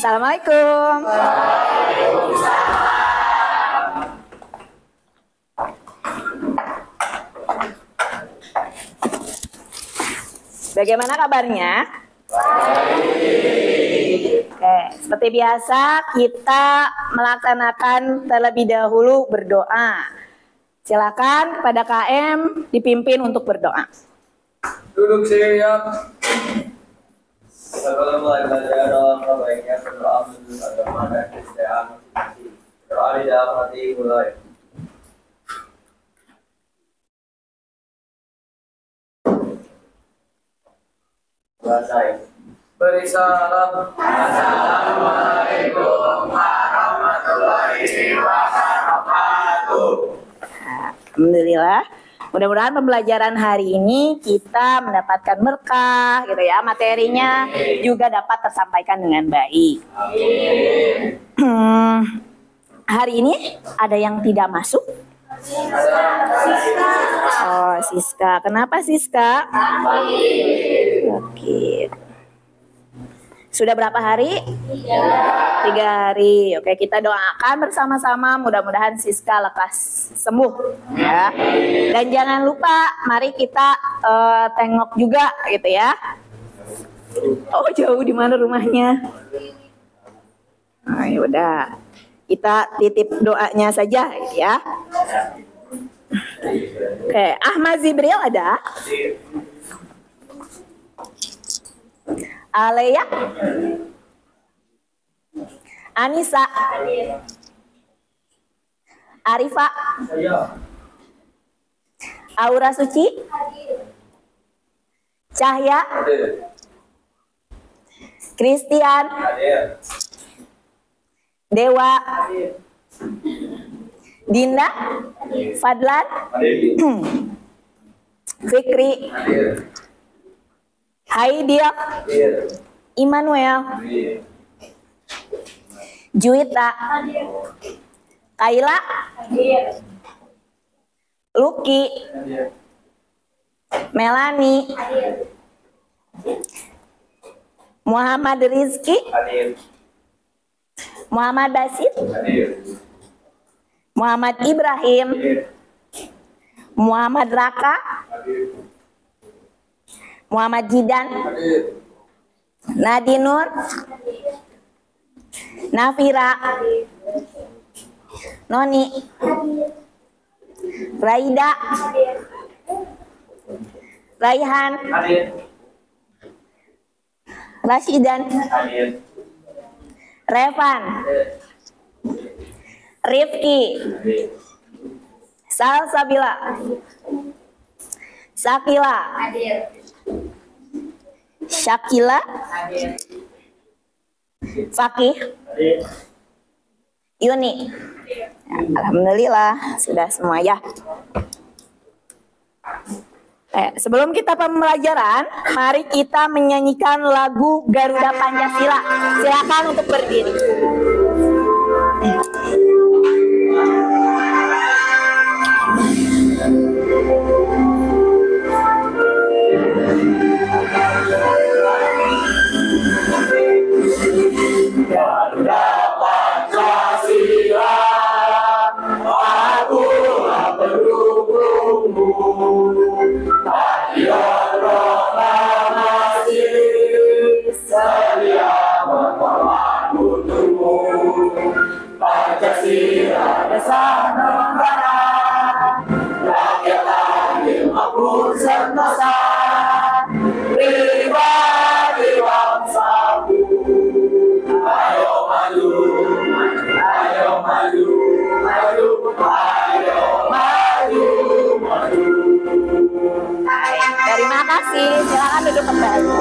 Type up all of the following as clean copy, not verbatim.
Assalamualaikum. Bagaimana kabarnya? Oke, seperti biasa kita melaksanakan terlebih dahulu berdoa. Silakan kepada KM dipimpin untuk berdoa. Duduk siap. Segala belajar dalam kebaikan berdoa menuntut agama dan kesejahteraan masing-masing. Doa di dalam hati mulai. Selesai. Beri salam. Assalamualaikum warahmatullahi wabarakatuh. Alhamdulillah. Mudah-mudahan pembelajaran hari ini kita mendapatkan berkah gitu ya, materinya juga dapat tersampaikan dengan baik. Hari ini ada yang tidak masuk? Oh, Siska. Kenapa Siska? Oke. Sudah berapa hari? 3 hari. Oke, kita doakan bersama-sama mudah-mudahan Siska lekas sembuh ya. Dan jangan lupa mari kita tengok juga gitu ya. Oh, jauh di mana rumahnya? Nah, yaudah. Kita titip doanya saja ya. Oke, Ahmad Zibril ada? Alea, Anissa, Arifa, Aura Suci, Cahya, Christian, Dewa, Dinda, Fadlan, Fikri, Haidia, Immanuel, Juwita, Kaila, Lucky, Melani, Muhammad Rizki, Muhammad Basit, Muhammad Ibrahim, Muhammad Raka, Muhammad Jidan, Nadinur, Nafira, Noni, Raida, Raihan, Rashidan, Revan, Rifki, Salsabila, Sakila, Syakila, Fakih, Yuni. Alhamdulillah sudah semua ya. Sebelum kita pembelajaran, mari kita menyanyikan lagu Garuda Pancasila. Silakan untuk berdiri. Garuda Pancasila, akulah pendukungmu. Patriot proklamasi, sedia berkorban untukmu. Pancasila dasar negara, rakyat adil makmur sentosa, pribadi bangsaku. Ayo maju, ayo maju, maju, ayo maju, maju. Terima kasih, silakan duduk kembali.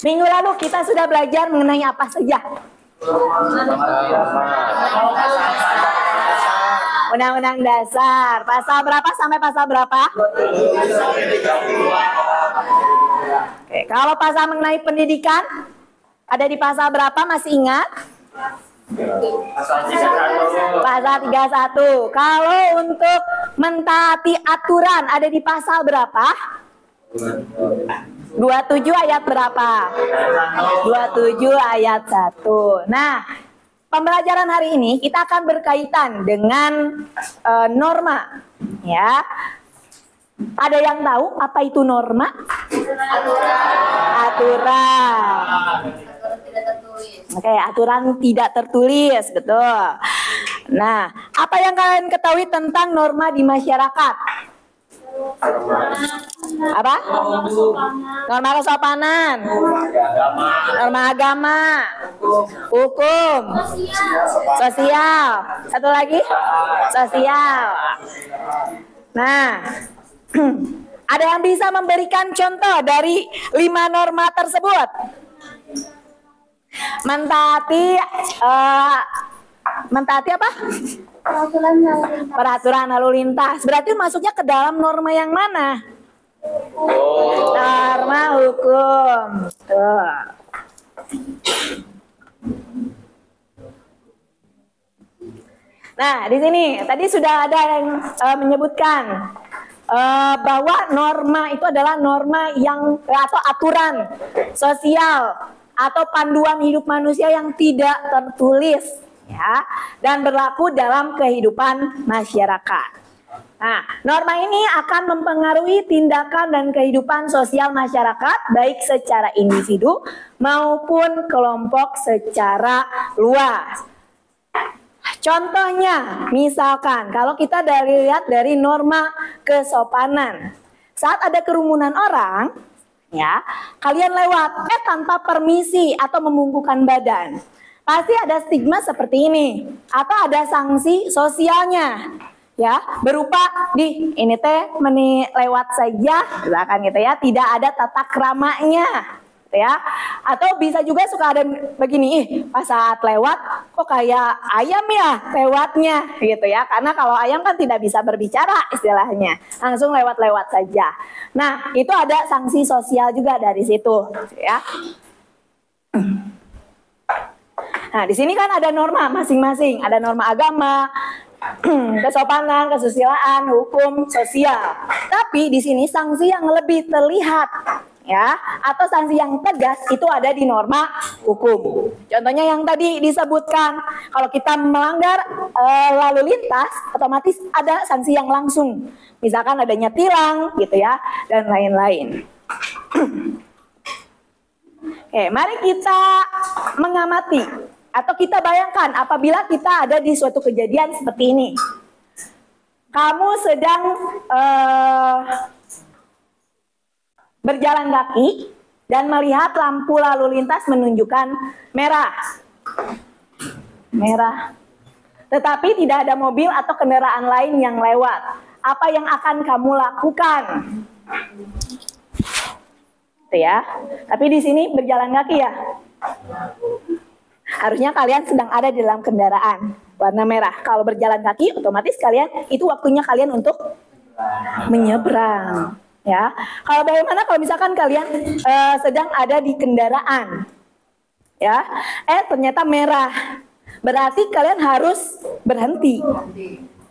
Minggu lalu kita sudah belajar mengenai apa saja? Undang-Undang Dasar. Pasal berapa sampai pasal berapa? Oke, kalau pasal mengenai pendidikan ada di pasal berapa, masih ingat? Pasal 31. Kalau untuk mentaati aturan ada di pasal berapa? 27 ayat berapa? 27 ayat 1. Nah, pembelajaran hari ini kita akan berkaitan dengan norma, ya. Ada yang tahu apa itu norma? Aturan. Oke, aturan tidak tertulis, betul. Nah, apa yang kalian ketahui tentang norma di masyarakat? Apa? Norma kesopanan, norma agama, hukum, sosial. Satu lagi, sosial. Nah, ada yang bisa memberikan contoh dari 5 norma tersebut? Mentaati apa? Peraturan lalu lintas. Berarti masuknya ke dalam norma yang mana? Norma hukum. Tuh. Nah, di sini tadi sudah ada yang menyebutkan bahwa norma itu adalah norma yang atau aturan sosial atau panduan hidup manusia yang tidak tertulis, ya, dan berlaku dalam kehidupan masyarakat. Nah, norma ini akan mempengaruhi tindakan dan kehidupan sosial masyarakat baik secara individu maupun kelompok secara luas. Contohnya, misalkan kalau kita lihat dari norma kesopanan, saat ada kerumunan orang, ya, kalian lewat tanpa permisi atau membungkukkan badan, pasti ada stigma seperti ini atau ada sanksi sosialnya, ya, berupa ini teh lewat saja, misalkan gitu ya, tidak ada tata keramanya, ya. Atau bisa juga suka ada begini, pas saat lewat kok kayak ayam ya lewatnya, gitu ya, karena kalau ayam kan tidak bisa berbicara istilahnya, langsung lewat-lewat saja. Nah, itu ada sanksi sosial juga dari situ, ya. Nah, di sini kan ada norma masing-masing, ada norma agama, kesopanan, kesusilaan, hukum, sosial. Tapi di sini sanksi yang lebih terlihat, ya, atau sanksi yang tegas itu ada di norma hukum. Contohnya yang tadi disebutkan, kalau kita melanggar lalu lintas, otomatis ada sanksi yang langsung. Misalkan adanya tilang, gitu ya, dan lain-lain. Oke, mari kita mengamati atau kita bayangkan apabila kita ada di suatu kejadian seperti ini. Kamu sedang berjalan kaki dan melihat lampu lalu lintas menunjukkan merah. Merah. Tetapi tidak ada mobil atau kendaraan lain yang lewat. Apa yang akan kamu lakukan? Itu ya. Tapi di sini berjalan kaki ya. Harusnya kalian sedang ada di dalam kendaraan warna merah. Kalau berjalan kaki, otomatis kalian itu waktunya kalian untuk menyeberang. Ya, kalau bagaimana kalau misalkan kalian sedang ada di kendaraan, ya, ternyata merah, berarti kalian harus berhenti,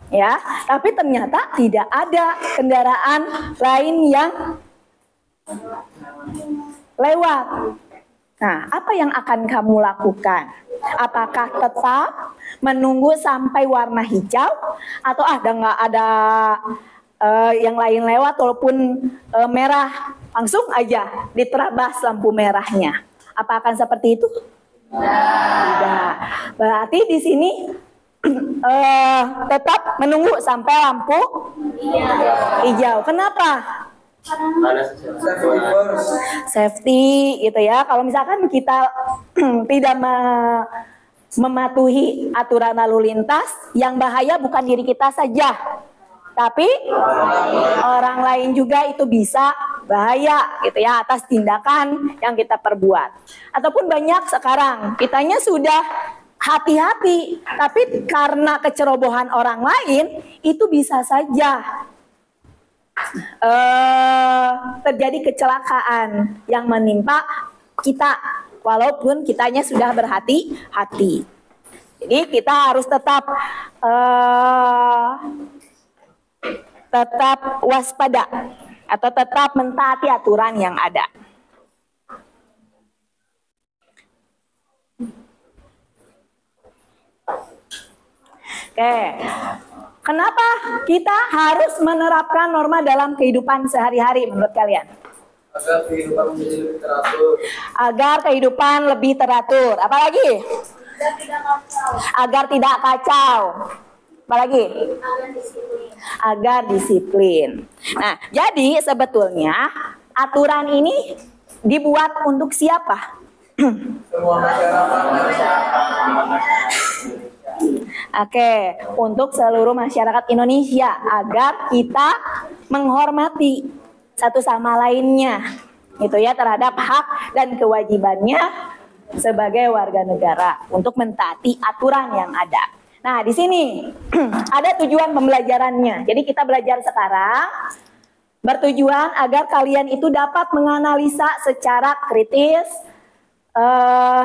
ya. Tapi ternyata tidak ada kendaraan lain yang lewat. Nah, apa yang akan kamu lakukan? Apakah tetap menunggu sampai warna hijau, atau nggak ada yang lain lewat walaupun merah, langsung aja diterabas lampu merahnya? Apa akan seperti itu? Tidak. Berarti di sini tetap menunggu sampai lampu hijau. Kenapa? Safety gitu ya. Kalau misalkan kita tidak mematuhi aturan lalu lintas, yang bahaya bukan diri kita saja, tapi orang lain juga itu bisa bahaya gitu ya atas tindakan yang kita perbuat. Ataupun banyak sekarang kitanya sudah hati-hati, tapi karena kecerobohan orang lain itu bisa saja terjadi kecelakaan yang menimpa kita walaupun kitanya sudah berhati-hati. Jadi kita harus tetap waspada atau tetap mentaati aturan yang ada. Oke, kenapa kita harus menerapkan norma dalam kehidupan sehari-hari menurut kalian? Agar kehidupan menjadi lebih teratur. Agar kehidupan lebih teratur. Apalagi? Agar tidak kacau. Apalagi? Agar disiplin. Nah, jadi sebetulnya aturan ini dibuat untuk siapa? Semua masyarakat. Oke, untuk seluruh masyarakat Indonesia agar kita menghormati satu sama lainnya, gitu ya, terhadap hak dan kewajibannya sebagai warga negara untuk mentaati aturan yang ada. Nah, di sini ada tujuan pembelajarannya. Jadi kita belajar sekarang bertujuan agar kalian itu dapat menganalisa secara kritis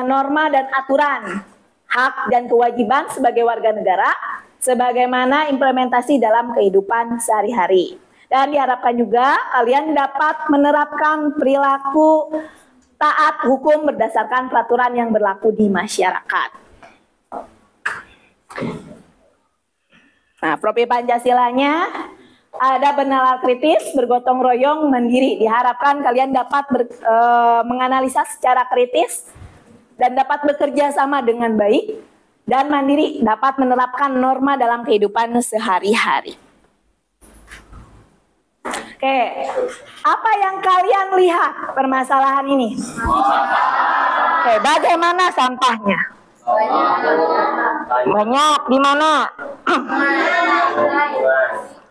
norma dan aturan hak dan kewajiban sebagai warga negara sebagaimana implementasi dalam kehidupan sehari-hari. Dan diharapkan juga kalian dapat menerapkan perilaku taat hukum berdasarkan peraturan yang berlaku di masyarakat. Nah, Propi Pancasilanya ada bernalar kritis, bergotong royong, mandiri. Diharapkan kalian dapat menganalisa secara kritis dan dapat bekerja sama dengan baik dan mandiri, dapat menerapkan norma dalam kehidupan sehari-hari. Oke, apa yang kalian lihat permasalahan ini? Oke, bagaimana sampahnya? Banyak. Di mana?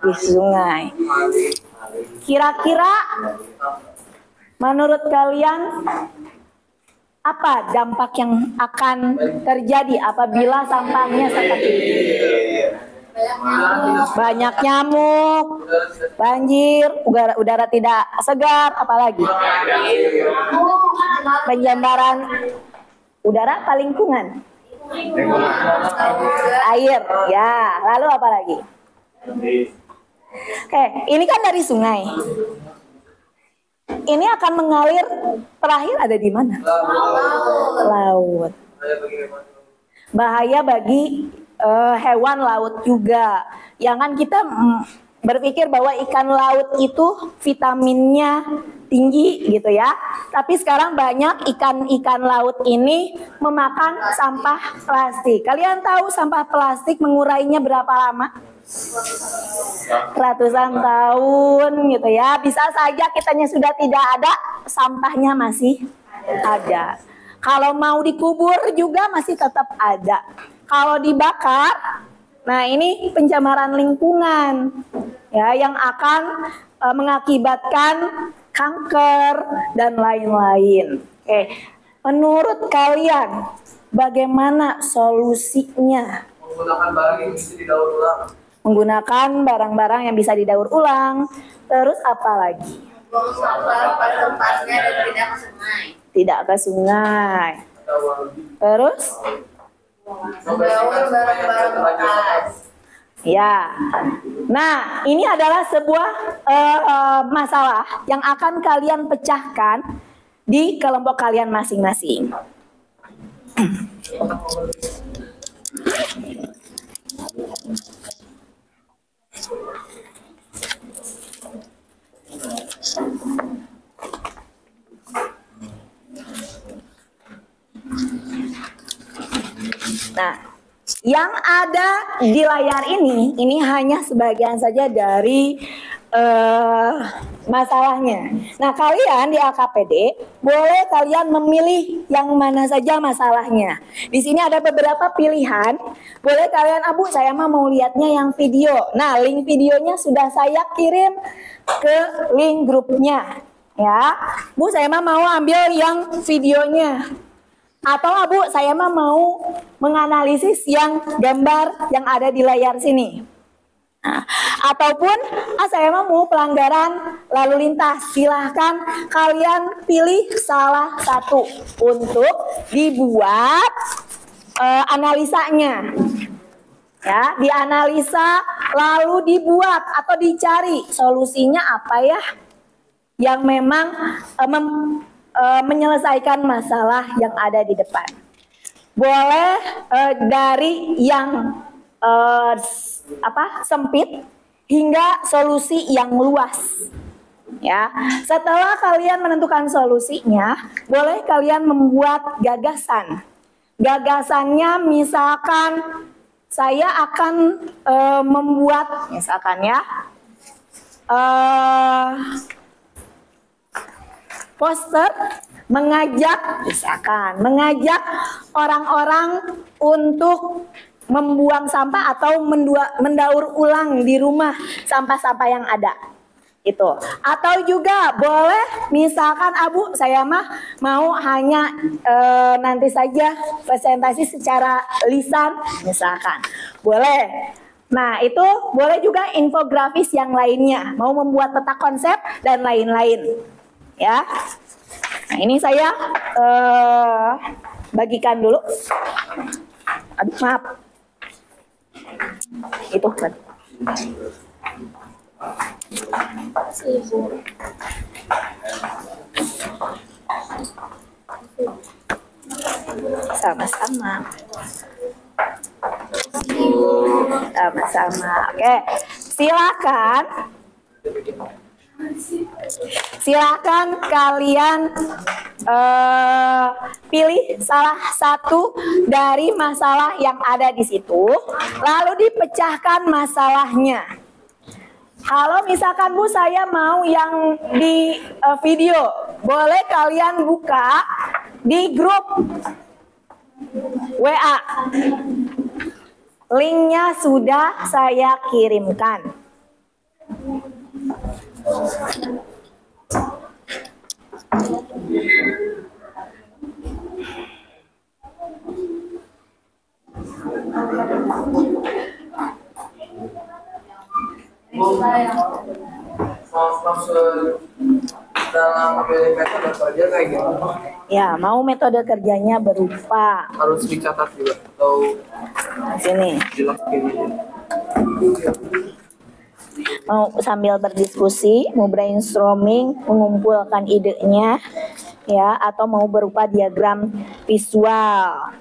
Di sungai. Kira-kira menurut kalian apa dampak yang akan terjadi apabila sampahnya seperti ini? Banyak nyamuk, banjir, udara tidak segar, apalagi pencemaran udara apa lingkungan? Air, ya. Lalu apa lagi? Oke, ini kan dari sungai. Ini akan mengalir terakhir ada di mana? Laut. Bahaya bagi hewan laut juga. Jangan kita berpikir bahwa ikan laut itu vitaminnya tinggi gitu ya. Tapi sekarang banyak ikan-ikan laut ini memakan sampah plastik. Kalian tahu sampah plastik mengurainya berapa lama? Ratusan tahun gitu ya. Bisa saja kitanya sudah tidak ada, sampahnya masih ada. Kalau mau dikubur juga masih tetap ada. Kalau dibakar, nah ini pencemaran lingkungan ya yang akan mengakibatkan kanker dan lain-lain. Oke, menurut kalian bagaimana solusinya? Menggunakan barang yang bisa didaur ulang. Menggunakan barang-barang yang bisa didaur ulang. Terus apa lagi? Buang sampah pada tempatnya dan tidak ke sungai. Tidak ke sungai. Terus? Membawa barang-barang bekas. Ya. Nah, ini adalah sebuah masalah yang akan kalian pecahkan di kelompok kalian masing-masing. Nah, yang ada di layar ini hanya sebagian saja dari masalahnya. Nah, kalian di AKPD boleh kalian memilih yang mana saja masalahnya. Di sini ada beberapa pilihan. Boleh kalian, Bu, saya mau lihatnya yang video. Nah, link videonya sudah saya kirim ke link grupnya. Ya, Bu, saya mau ambil yang videonya. Atau Bu, saya mau menganalisis yang gambar yang ada di layar sini. Nah, ataupun saya mau pelanggaran lalu lintas. Silahkan kalian pilih salah satu untuk dibuat analisanya. Ya, dianalisa lalu dibuat atau dicari solusinya apa ya yang memang menyelesaikan masalah yang ada di depan. Boleh dari yang sempit hingga solusi yang luas. Ya, setelah kalian menentukan solusinya, boleh kalian membuat gagasan. Gagasannya misalkan saya akan membuat misalkan ya poster mengajak orang-orang untuk membuang sampah atau mendaur ulang di rumah sampah-sampah yang ada. Itu. Atau juga boleh misalkan Abu, saya mau hanya nanti saja presentasi secara lisan misalkan. Boleh. Nah, itu boleh juga infografis yang lainnya, mau membuat peta konsep dan lain-lain. Ya. Nah, ini saya bagikan dulu. Aduh, maaf. Itu kan. Sama-sama. Sama-sama. Oke, silakan kalian pilih salah satu dari masalah yang ada di situ, lalu dipecahkan masalahnya. Kalau misalkan Bu, saya mau yang di video, boleh kalian buka di grup WA. Linknya sudah saya kirimkan. Maksud dalam memilih metode kerja kayak gitu? Ya, mau metode kerjanya berupa Harus dicatat juga atau sini. dilakukan? Mau sambil berdiskusi, mau brainstorming, mengumpulkan idenya, ya, atau mau berupa diagram visual.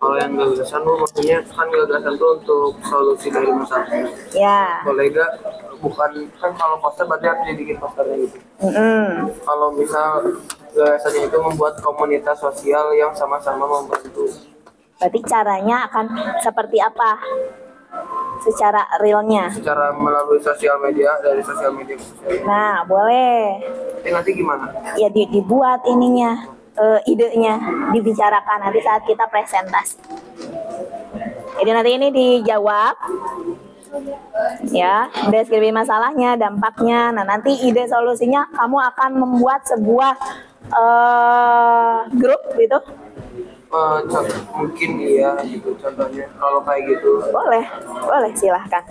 Kalau yang gagasan lu maksudnya kan gagasan tuh untuk solusi dari masalah. Ya. Kolega bukan kan kalau poster berarti harus dibikin posternya gitu. Kalau misal gagasannya itu membuat komunitas sosial yang sama-sama membantu. Berarti caranya akan seperti apa? Secara realnya. Secara melalui sosial media, dari sosial media ke sosial media. Nah, boleh. Tapi nanti gimana? Ya dibuat ininya, idenya, dibicarakan nanti saat kita presentasi. Jadi nanti ini dijawab, ya, deskripsi masalahnya, dampaknya. Nah, nanti ide solusinya kamu akan membuat sebuah grup gitu. Mungkin iya gitu contohnya kalau kayak gitu. Boleh silahkan.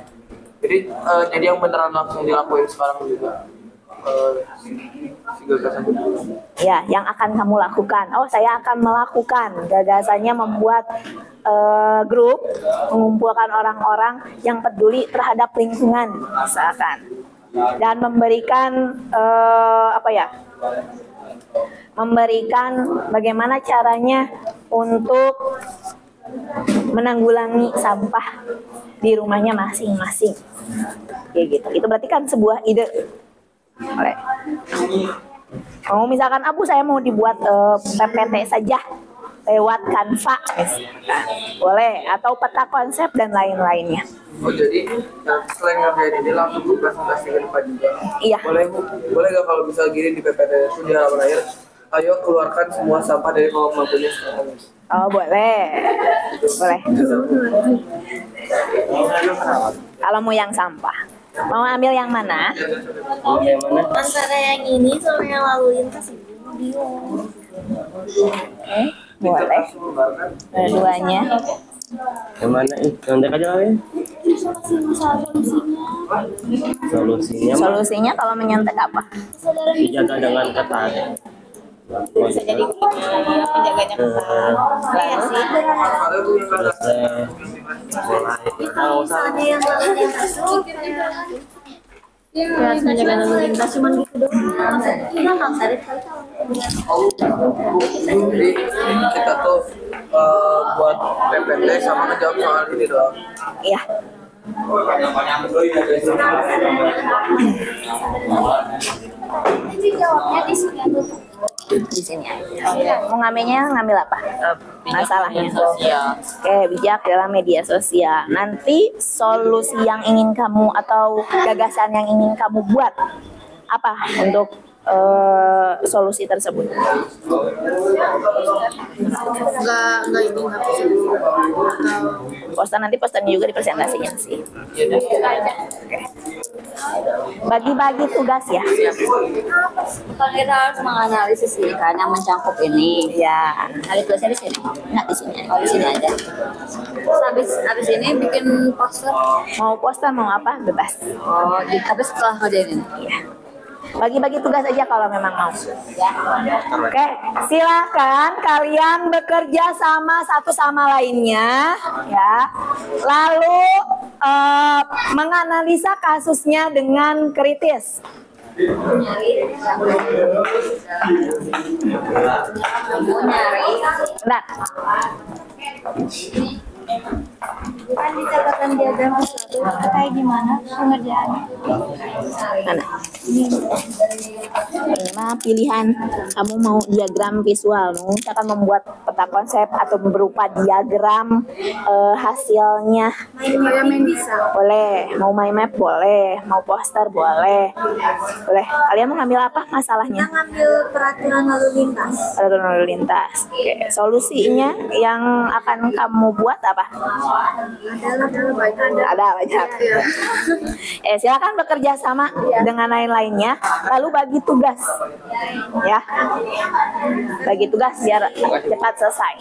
Jadi yang beneran langsung dilakuin sekarang juga si gagasan itu. Ya, yang akan kamu lakukan. Oh, saya akan melakukan. Gagasannya membuat grup, mengumpulkan orang-orang yang peduli terhadap lingkungan, misalkan, dan memberikan memberikan bagaimana caranya untuk menanggulangi sampah di rumahnya masing-masing. Kayak gitu. Itu berarti kan sebuah ide. Boleh. Oh, misalkan Abu, saya mau dibuat PPT saja lewat Canva, boleh, atau peta konsep dan lain-lainnya. Oh, jadi selain ngerjain ini langsung ke presentasi ke depan juga. Iya. Boleh nggak kalau bisa gini di PPT itu di halaman akhir, ayo keluarkan semua sampah dari kolom lampunya sekarang. Oh, boleh. Kalau mau yang sampah, mau ambil yang mana? Antara yang ini sama yang lalu lintas itu bingung. Boleh. Dua-duanya. Yang mana contek aja lah ya. Solusinya Solusinya Kalau menyontek apa? dijaga dengan ketat. bisa jadi penjaganya ketat. Iya sih. Kalau misalnya yang lalu lintas tuh ya menjaga lalu lintas cuma gitu doang. Kita nggak sadar Jadi kita tuh buat PPT sama ngejawab soal ini doang. Iya. Jadi jawabnya di sini tuh. Di sini aja. Mau ngambil apa? Masalahnya. Oke, bijak dalam media sosial. Nanti solusi yang ingin kamu atau gagasan yang ingin kamu buat apa untuk solusi tersebut? Nggak ini nggak bisa. Posternya juga dipresentasikan sih. Oke. Bagi-bagi tugas ya. Kan kita harus menganalisis ini kan yang mencangkup ini. Ya. Kali tulisnya di sini. Nggak di sini. Oh, di sini aja. Terus habis ini bikin poster. Mau poster mau apa bebas. Oh, tapi setelah ngerjain ini. Iya. Bagi-bagi tugas aja kalau memang mau. Ya. Oke, silakan kalian bekerja sama satu sama lainnya, ya. Lalu menganalisa kasusnya dengan kritis. Nah, Kan di catatan diagram itu kayak gimana pengerjaannya? mana? Ini mah pilihan. Kamu mau diagram visual, mau misalkan membuat peta konsep atau berupa diagram hasilnya. Main bisa. Boleh, mau mind map boleh, mau poster boleh. Boleh. Kalian mau ngambil apa masalahnya? Kita ngambil peraturan lalu lintas. Peraturan lalu lintas. Oke, solusinya yang akan kamu buat apa? Ada banyak. Silakan bekerja sama dengan lain-lainnya, lalu bagi tugas. Ya. Bagi tugas biar cepat selesai.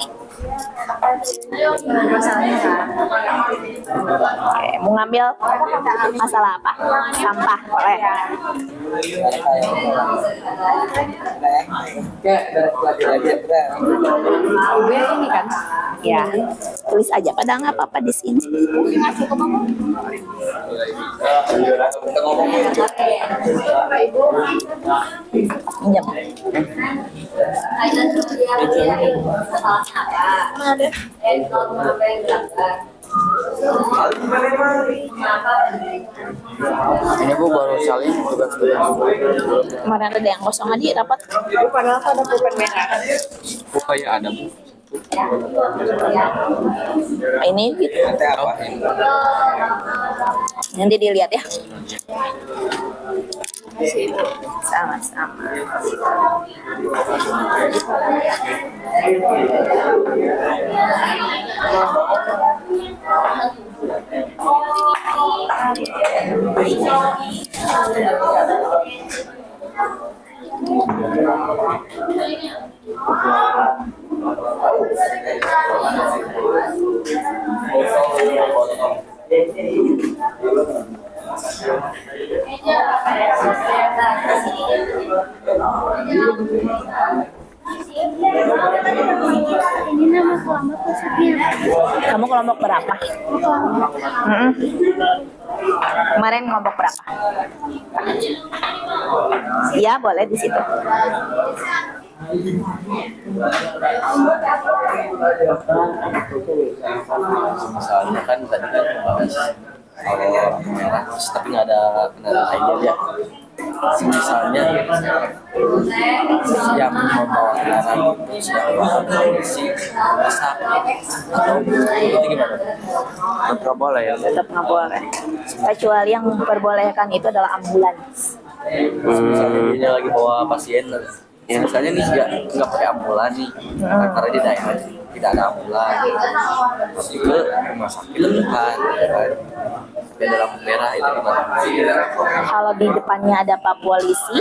Oke, mau ngambil masalah apa? Sampah, boleh. Ini kan. Ya, tulis aja. Padahal nggak apa-apa di sini. Pinjam. Ini Bu baru salin tugas. Kemarin ada yang kosong aja rapat. Padahal ada pulpen merah. Bu kayak ada Bu. Ini gitu. Nanti apa? Nanti dilihat ya. Sama-sama. Ini nama kelompok konsepnya. Kamu kelompok berapa? Kemarin kelompok berapa? Iya, boleh di situ. Misalnya kan tadi kan bahas kalau merah terus tapi nggak ada kendaraan lainnya ya. Misalnya yang membawa kendaraan itu yang kondisi rusak atau itu gimana? Nggak boleh ya. Tetap nggak boleh. Kecuali yang memperbolehkan itu adalah ambulans. Misalnya dia lagi bawa pasien, ya misalnya nih nggak pakai ambulan nih, karena di daerah tidak ada ambulan, terus ke rumah sakit depan, kan? Di dalam merah itu gimana? Kalau di depannya ada Pak Polisi,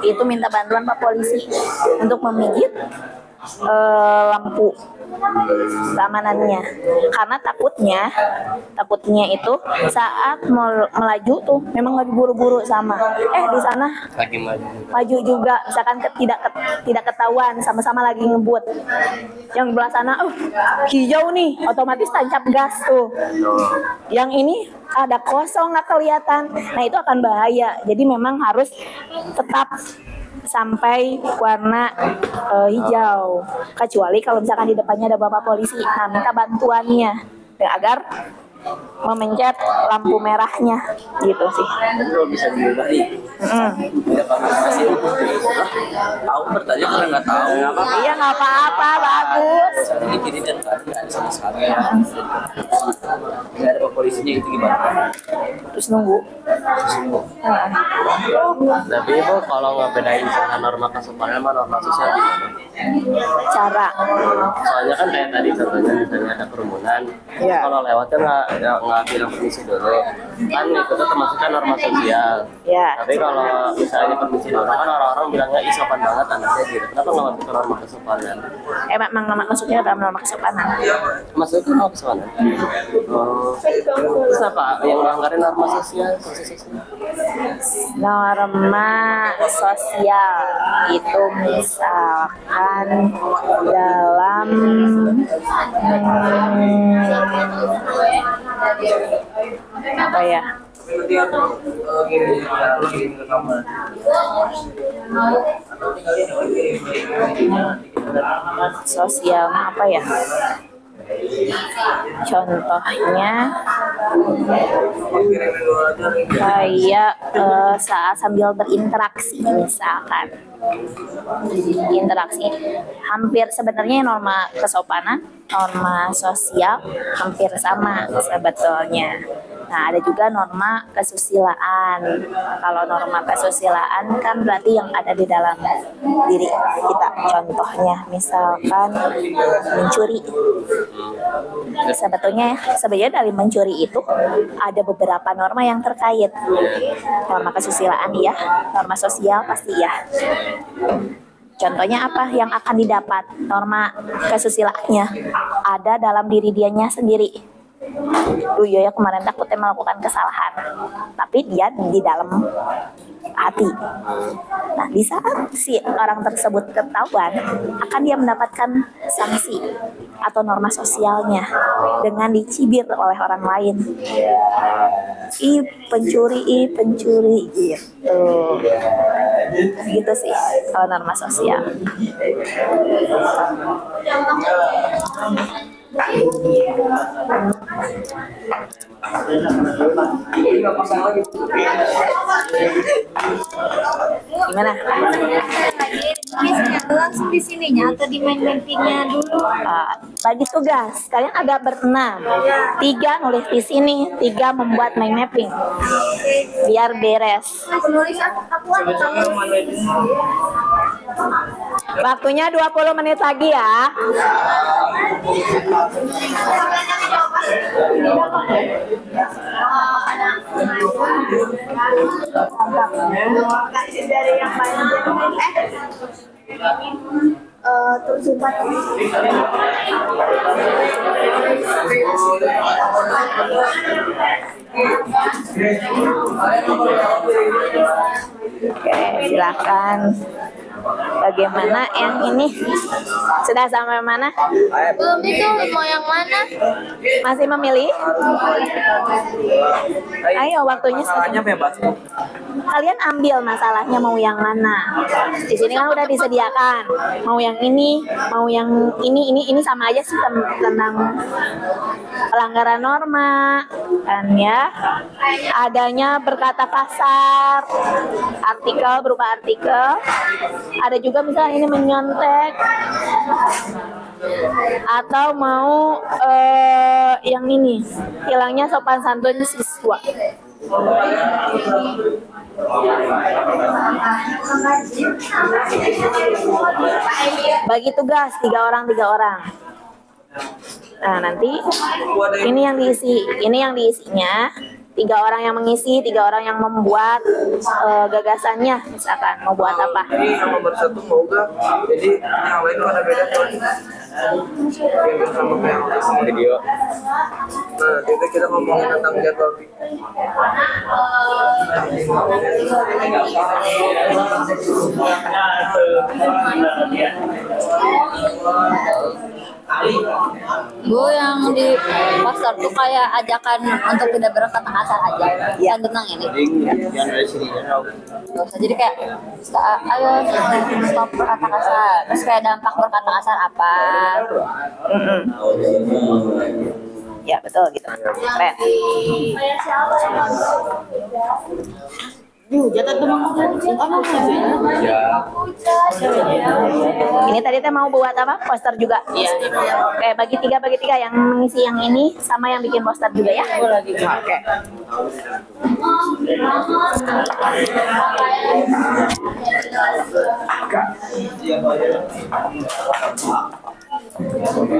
itu minta bantuan Pak Polisi untuk memijit lampu keamanannya, karena takutnya itu saat melaju tuh memang lagi buru-buru sama di sana lagi maju juga, misalkan tidak ketahuan sama-sama lagi ngebut, yang belah sana hijau nih otomatis tancap gas tuh, yang ini ada kosong nggak kelihatan, nah itu akan bahaya. Jadi memang harus tetap sampai warna hijau, kecuali kalau misalkan di depannya ada bapak polisi, nah minta bantuannya agar memencet lampu merahnya gitu sih. Kalau bisa diubah nih. Tidak masih aku bertanya karena nggak tahu. Iya nggak apa-apa, bagus. Ini kiri dan kanan ada sama sekali. Nggak ada polisinya itu gimana? Terus nunggu. Tapi itu kalau ngebedain misalkan norma kesopanan sama norma sosial gimana? Cara. Soalnya kan kayak tadi contohnya misalnya ada kerumunan, kalau lewatnya nggak bilang permisi dulu, kan itu tuh termasuk kan norma sosial. Tapi kalau misalnya permisi dulu kan orang-orang bilangnya sopan banget anaknya gitu. Kenapa nggak masuk ke norma kesopanan? Memang maksudnya dalam norma kesopanan. Masuk ke norma kesopanan. Terus apa yang melanggarin norma sosial? Norma sosial itu misalkan dalam apa ya? Sosial apa ya? Contohnya kayak saat sambil berinteraksi misalkan. Interaksi hampir sebenarnya norma kesopanan, norma sosial hampir sama sebetulnya. Nah, ada juga norma kesusilaan. Kalau norma kesusilaan kan berarti yang ada di dalam diri kita. Contohnya misalkan mencuri. Sebetulnya dari mencuri itu ada beberapa norma yang terkait. Norma kesusilaan ya, norma sosial pasti ya. Contohnya apa yang akan didapat? Norma kesusilaannya ada dalam diri dianya sendiri. Ya kemarin takutnya melakukan kesalahan, tapi dia di dalam hati. Nah, di saat si orang tersebut ketahuan, akan dia mendapatkan sanksi atau norma sosialnya dengan dicibir oleh orang lain. Pencuri gitu. Gitu sih kalau norma sosial. Gimana? Tulisnya langsung di sininya atau di main mappingnya dulu? Bagi tugas, kalian ada berenam. 3 nulis di sini, 3 membuat mind mapping. Biar beres. Waktunya 20 menit lagi ya. Dari yang terus Oke, silakan. Bagaimana yang ini? Sudah sampai mana? Belum, itu mau yang mana? Masih memilih? Ayo, waktunya Masalahnya bebas. kalian ambil masalahnya mau yang mana. Di sini kan udah disediakan. Mau yang ini, mau yang ini sama aja sih tentang pelanggaran norma kan ya. Adanya berkata kasar, artikel berupa artikel. Ada juga misalnya ini menyontek atau mau yang ini hilangnya sopan santun siswa. Bagi tugas 3 orang. Nah, nanti ini yang diisinya 3 orang yang mengisi, 3 orang yang membuat gagasannya, misalkan mau buat apa. Jadi yang nomor 1 mau gak? Jadi yang lain ada beda yang sama kayak yang video. Nah, jadi kita ngomongin tentang jadwal. Gue yang di poster tuh kayak ajakan untuk tidak berkata kasar aja, ya. Tentang ini. Jangan dari sini ya. Gak usah jadi kayak ayo stop berkata kasar. Terus kayak dampak berkata kasar apa? Ya betul gitu. Keren. Jatuh teman Ini tadi teh mau buat apa? Poster juga. Iya. Oke, bagi tiga yang mengisi yang ini sama yang bikin poster juga ya. Oke.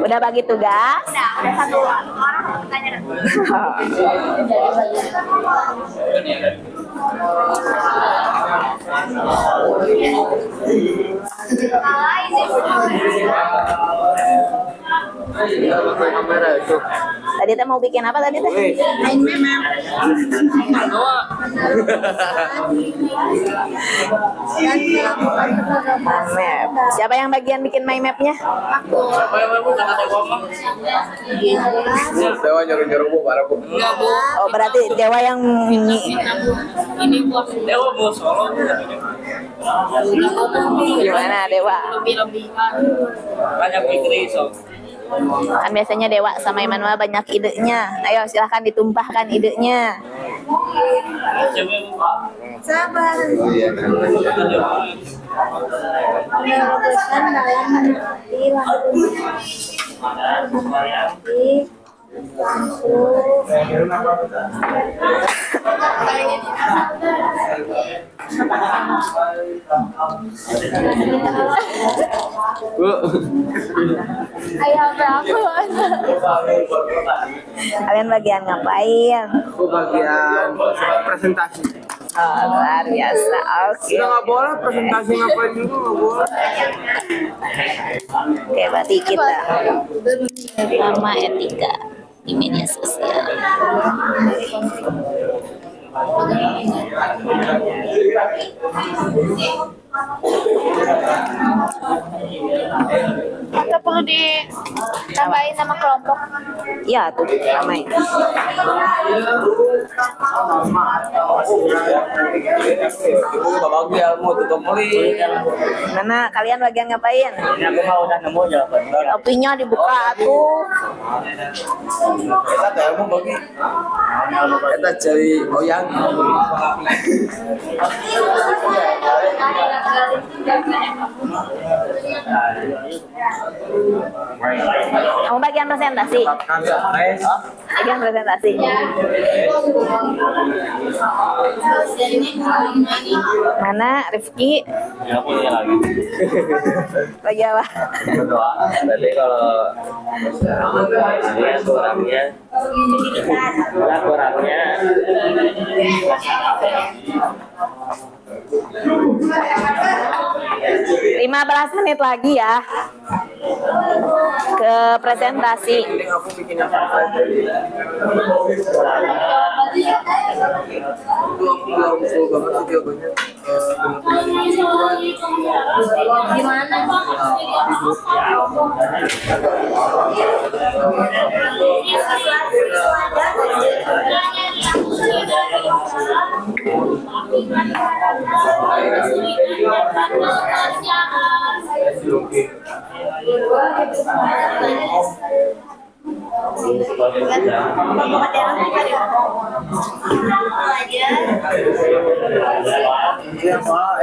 Udah bagi tugas? Udah 1 orang tanya. Tadi teh mau bikin apa tadi teh? Main meme. Map. Siapa yang bagian bikin my map-nya? Aku. Dewa nyuruh-nyuruh bu, parah bu. Oh, berarti Dewa yang ini. Ini bos. Dewa mau solo. Gimana Dewa? Lebih. Banyak pikir so. Kan biasanya Dewa sama Emmanuel banyak idenya. Ayo silahkan ditumpahkan idenya. Sabar. Iya. Meneruskan dalam mengerti Ayah berapa? Kalian bagian ngapain? Aku bagian presentasi. Oh, luar biasa. Oke. Udah nggak boleh presentasi ngapain juga nggak boleh. Oke, berarti kita sama etika di media sosial. Atau perlu ditambahin sama kelompok? Ya, tuh ramai. Ibu bapak gue mau tutup beli. Mana kalian bagian ngapain? Ini aku mau udah nemu jawaban. Topinya dibuka tuh. Kita ilmu bagi. Kita cari oyang. Kamu bagian presentasi. Bagian presentasi. Mana Rifki? Ya aku ini lagi. Lagi apa? Berdoa. Berarti kalau ini kurangnya, kurangnya. 15 menit lagi ya ke presentasi. Ini aku bikin apa aja. Aku belum full banget sih jawabannya. Gimana?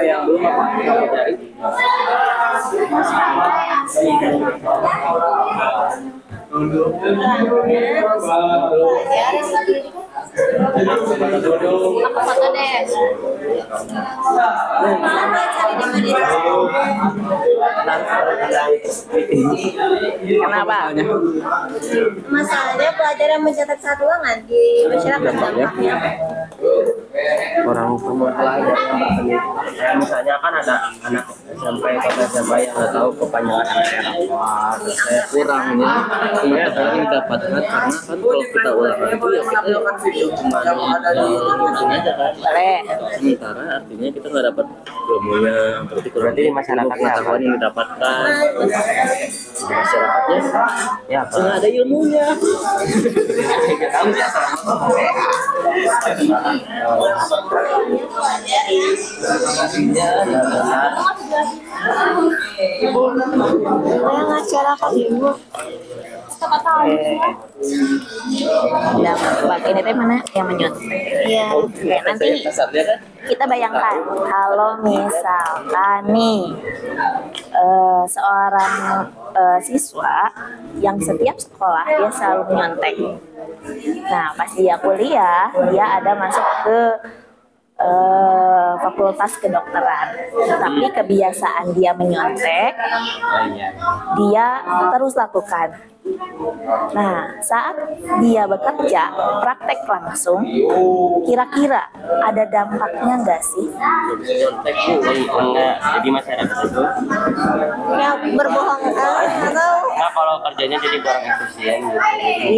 Yang belum Aku foto deh. Kenapa? Masalahnya pelajaran mencetak satuangan di masyarakat dampaknya. Orang semua pelajar yang bertemu. Misalnya kan ada anak SMP atau SMA yang nggak tahu kepanjangan anak Saya kurangnya pengetahuan yang didapatkan karena kan kalau kita ulangan itu ya kita cuma aja kan. Boleh. Sementara artinya kita nggak dapat ilmunya, berarti di masyarakatnya pengetahuan yang didapatkan di masyarakatnya ya nggak ada ilmunya. Masyarakat ibu. Nah, ini teh mana yang menyunt? Iya. Oke, nanti kita bayangkan kalau misalkan nih seorang siswa yang setiap sekolah dia selalu menyontek. Nah, pas dia kuliah, dia ada masuk ke fakultas kedokteran, tapi kebiasaan dia menyontek, dia terus lakukan. Nah, saat dia bekerja, praktek langsung, kira-kira ada dampaknya nggak sih? nyontek enggak jadi masyarakat itu Ya berbohong atau nah kalau kerjanya jadi kurang efisien gitu.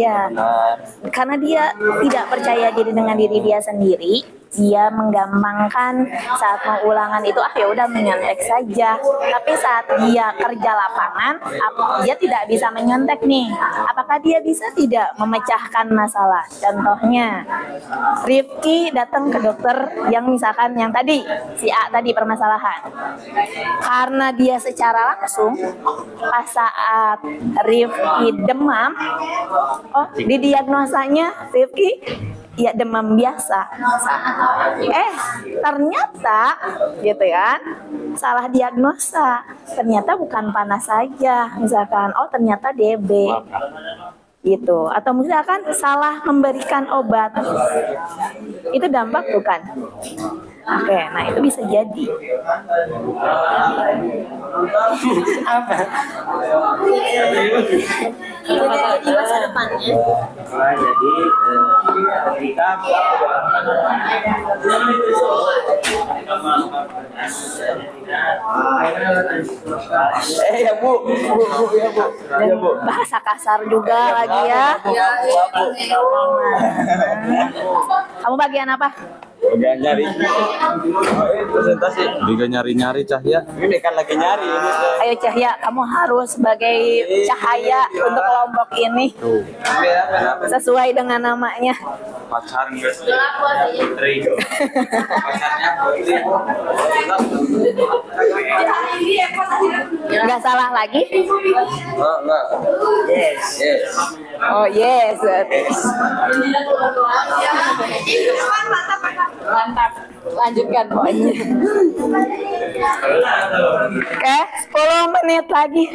Iya, Benar. karena dia tidak percaya diri dengan diri dia sendiri, dia menggampangkan saat mau ulangan itu ya udah menyontek saja. Tapi saat dia kerja lapangan, dia tidak bisa menyontek nih. Apakah dia bisa tidak memecahkan masalah? Contohnya, Rifki datang ke dokter yang misalkan yang tadi si A tadi permasalahan. Karena dia secara langsung pas saat Rifki demam, didiagnosanya Rifki ya demam biasa. Ternyata gitu kan, salah diagnosa. Ternyata bukan panas saja, misalkan ternyata DB gitu, atau misalkan salah memberikan obat. Itu dampak bukan? Oke, nah itu bisa jadi. Apa? di masa depannya. Nah, jadi ketika Ya bu. Dan bahasa kasar juga lagi ya. Kamu bagian apa? Udah nyari presentasi. Juga nyari-nyari Cahya. Ini kan lagi nyari ini. Ayo Cahya, kamu harus sebagai cahaya untuk kelompok ini sesuai dengan namanya. Pacar Putri. Pacarnya Putri. Nggak salah lagi? Enggak. Yes. Oh yes. Mantap. Lanjutkan pokoknya. Oke, 10 menit lagi.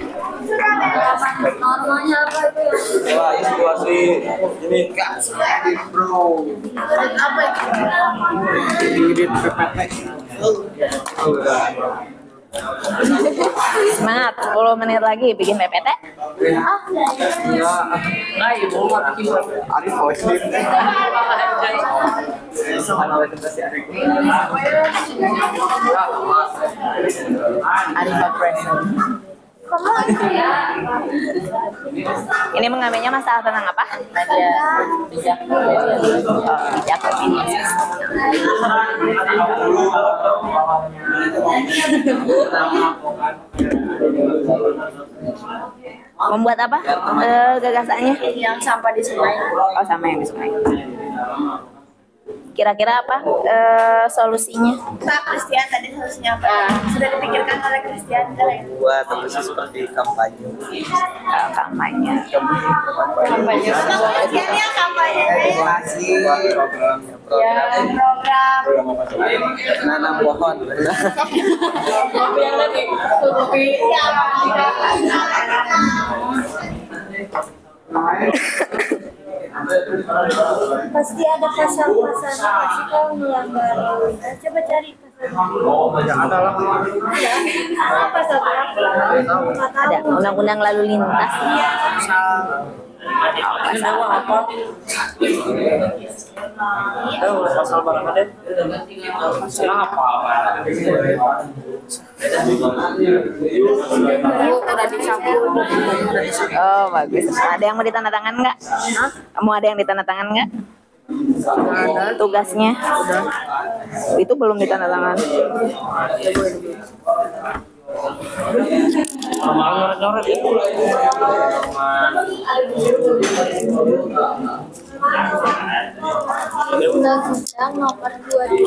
Normanya apa itu? Wah, ini situasi ini enggak bro. Apa itu? Di PPT. Semangat, 10 menit lagi bikin PPT. Arif voice nih. Arifa present. Ini mengambilnya masalah tentang apa? Ada bijak. Bijak membuat apa? Gagasannya? Yang sampah di sungai. Oh, sama yang di sungai. Kira-kira apa solusinya? Kak Christian tadi solusinya apa? Sudah dipikirkan oleh Christian Buat terus seperti kampanye. Kampanye. kampanye. Apa Christiannya kampanyenya? Edukasi program nanam pohon. Yang tadi kopi. Pasti ada pasal-pasal sih kalau melanggar lalu lintas. Coba cari pasal. Yang ada lah. Pasal Ada undang-undang lalu lintas. Pasal apa? Pasal barang ada. Pasal apa? Udah dicabut. Oh bagus. Ada yang mau ditandatangan nggak? Kamu ada yang ditandatangan nggak? Tugasnya? Itu belum ditandatangan. Ngoret-ngoret itu. Undang-undang nomor 22.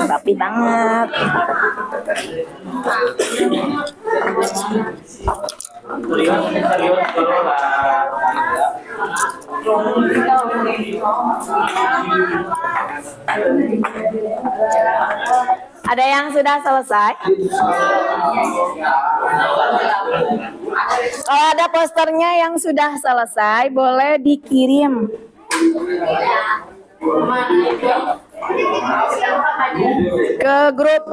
Rapi banget. Ada yang sudah selesai? Kalau ada posternya yang sudah selesai, boleh dikirim ke grup.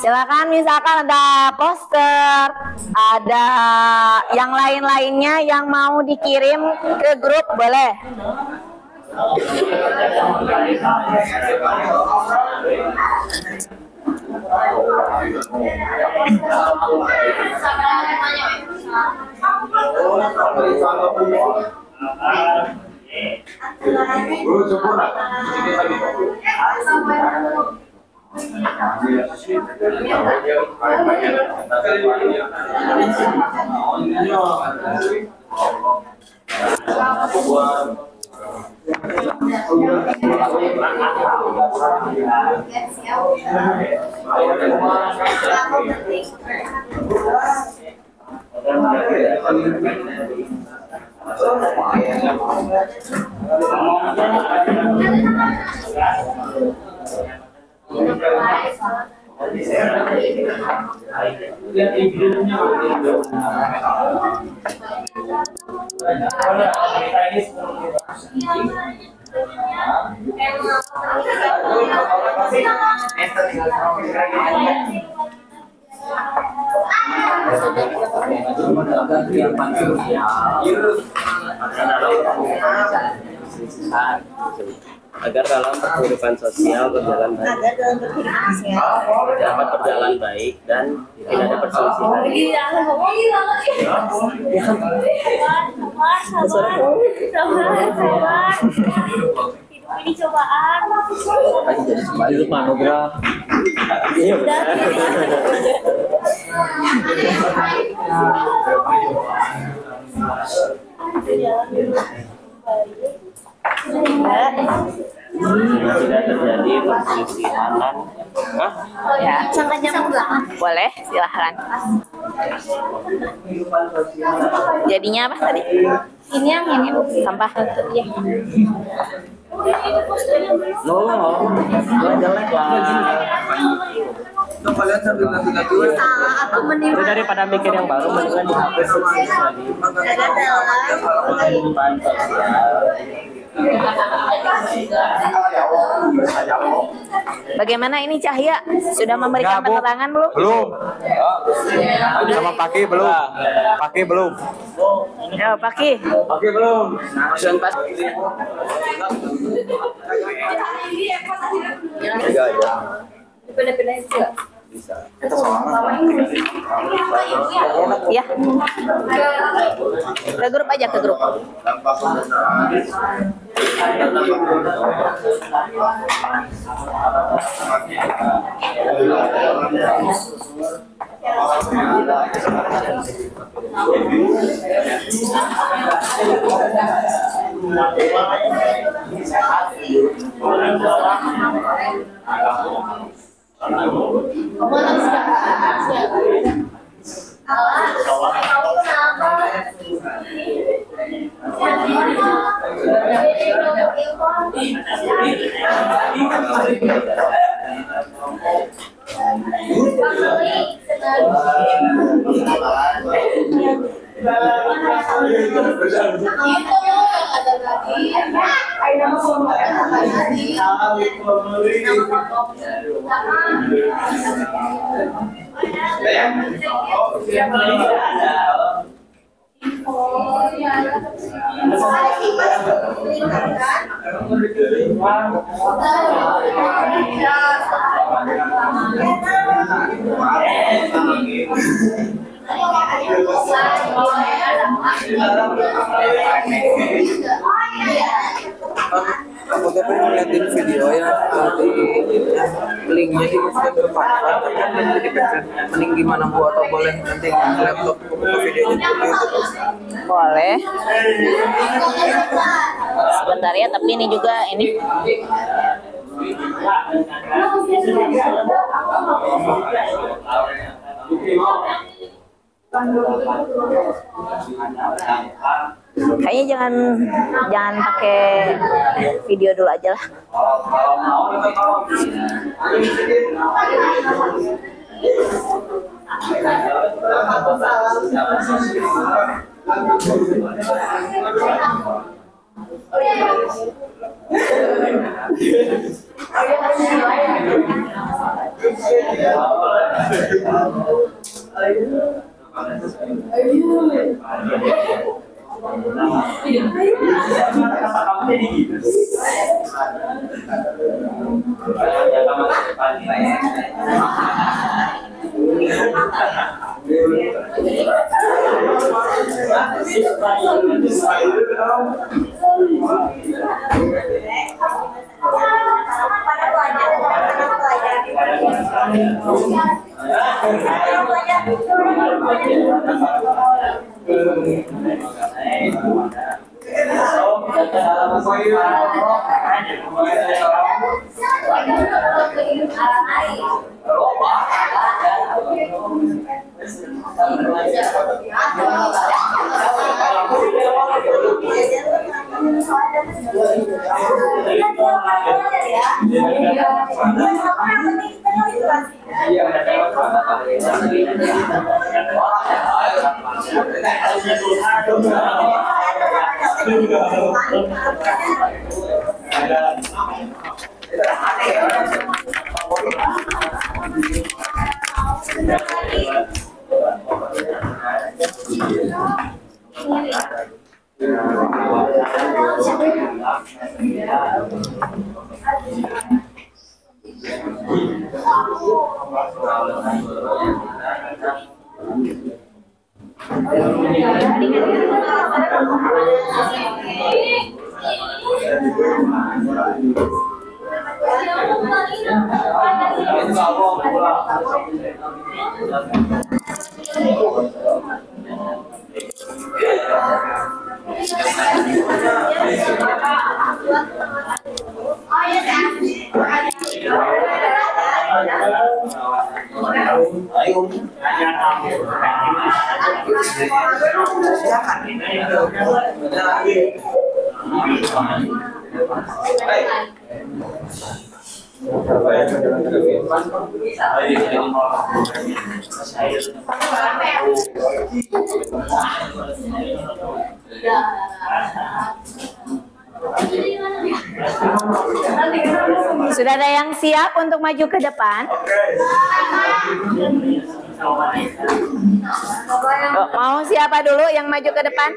Silakan, misalkan ada poster, ada yang lain-lainnya yang mau dikirim ke grup, boleh. Agar dalam kehidupan sosial berjalan baik, dapat berjalan baik dan tidak ada perselisihan. Ini cobaan. Jadi semuanya itu monograf. Iya. Tidak terjadi perselisihan. Ya, Sampai jam 8. boleh, silahkan. Jadinya apa tadi? Ini yang ini Sampah. ya. Jelek lah. Kalian sambil ngatur-ngatur. Aku menimpa. Itu daripada mikir yang baru, mendingan dihapus lagi. Kehidupan sosial. Bagaimana ini Cahya? Sudah memberikan penerangan belum? Belum. Sama Paki belum. Paki belum. Ya, Paki. Paki belum. Pas. Tiga aja. Pindah-pindah juga. Kita sama. Ya. Ke grup aja, ke grup. Aku tuh pengen ngeliatin video ya, nanti linknya dimasukkan ke Canva, tapi kan nanti dipencet. Mending gimana Bu, atau boleh nanti laptop buka videonya dulu gitu? Boleh. Sebentar ya, tapi ini juga ini. Kayaknya jangan pakai video dulu aja lah. Sudah ada yang siap untuk maju ke depan? Mau siapa dulu yang maju ke depan?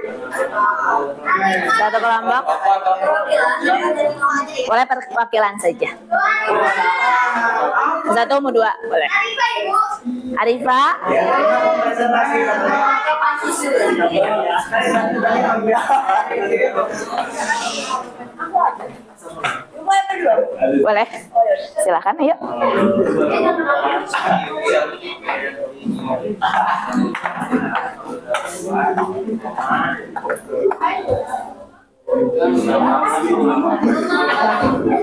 Satu kelompok. Boleh perwakilan saja. Satu mau dua, boleh. Arifa. Boleh. Silakan, ayo.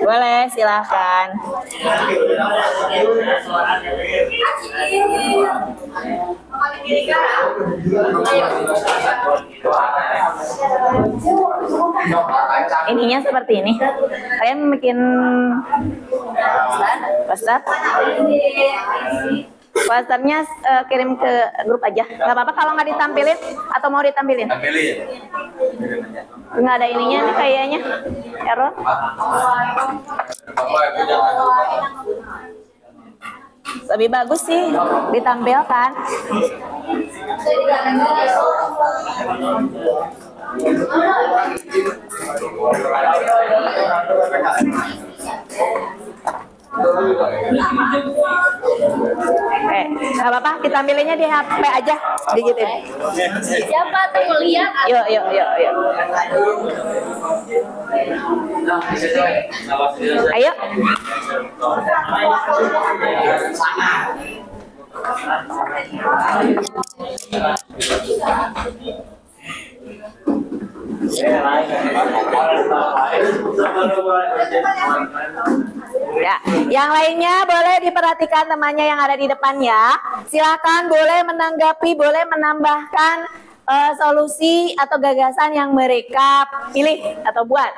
Boleh, silakan. Ininya seperti ini. Kalian bikin poster. Posternya kirim ke grup aja. Gak apa-apa kalau nggak ditampilin atau mau ditampilin? Tampilin. Nggak ada ininya nih kayaknya. Error. Lebih bagus sih ditampilkan. Gak apa-apa, kita ambilnya di HP aja, digituin. Siapa tuh mau lihat? Yuk. Ayo. Ya, yang lainnya boleh diperhatikan temannya yang ada di depan ya. Silakan boleh menanggapi, boleh menambahkan solusi atau gagasan yang mereka pilih atau buat.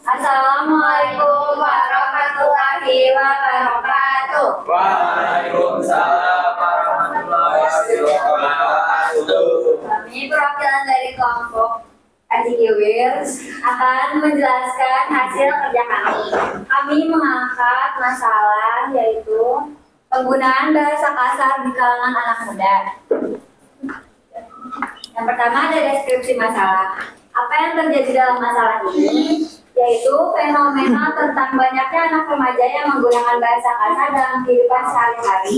Assalamualaikum warahmatullahi wabarakatuh. Waalaikumsalam warahmatullahi wabarakatuh. Kami perwakilan dari kelompok Antikiwirs akan menjelaskan hasil kerja kami. Kami mengangkat masalah yaitu penggunaan bahasa kasar di kalangan anak muda. Yang pertama ada deskripsi masalah. Apa yang terjadi dalam masalah ini? Yaitu fenomena tentang banyaknya anak remaja yang menggunakan bahasa kasar dalam kehidupan sehari-hari.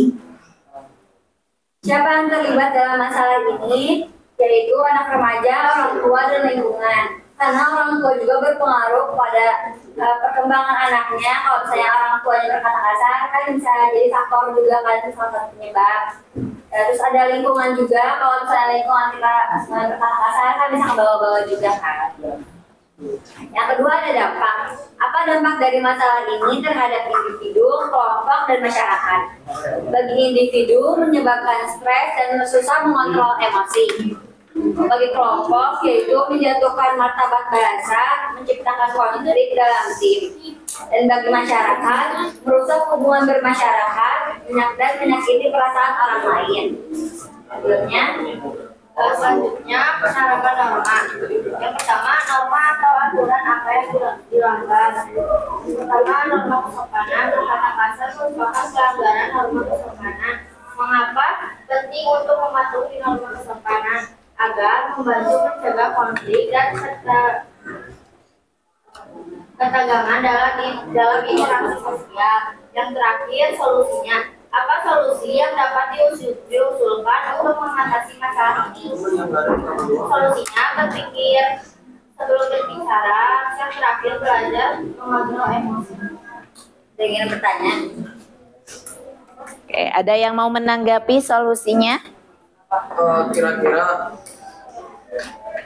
Siapa yang terlibat dalam masalah ini? Yaitu anak remaja, orang tua, dan lingkungan. Karena orang tua juga berpengaruh pada perkembangan anaknya. Kalau misalnya orang tuanya berkata kasar, kan bisa jadi faktor juga kan, itu salah satu penyebab. Terus ada lingkungan juga. Kalau misalnya lingkungan kita berkata kasar, kan bisa kebawa-bawa juga kan. Yang kedua ada dampak. Apa dampak dari masalah ini terhadap individu, kelompok, dan masyarakat? Bagi individu menyebabkan stres dan susah mengontrol emosi. Bagi kelompok yaitu menjatuhkan martabat bahasa, menciptakan konflik dalam tim. Dan bagi masyarakat merusak hubungan bermasyarakat dan menyakiti perasaan orang lain. Selanjutnya penerapan norma. Yang pertama, norma atau aturan apa yang dilanggar. Pertama, norma kesopanan. Berkata kasar merupakan pelanggaran norma kesopanan. Mengapa penting untuk mematuhi norma kesopanan? Agar membantu mencegah konflik dan ketegangan dalam interaksi sosial. Yang terakhir, solusinya. Apa solusi yang dapat diusulkan untuk mengatasi masalah ini? Solusinya berpikir sebelum berbicara. Yang terakhir, belajar mengontrol emosi. Ingin bertanya? Oke, ada yang mau menanggapi solusinya? Kira-kira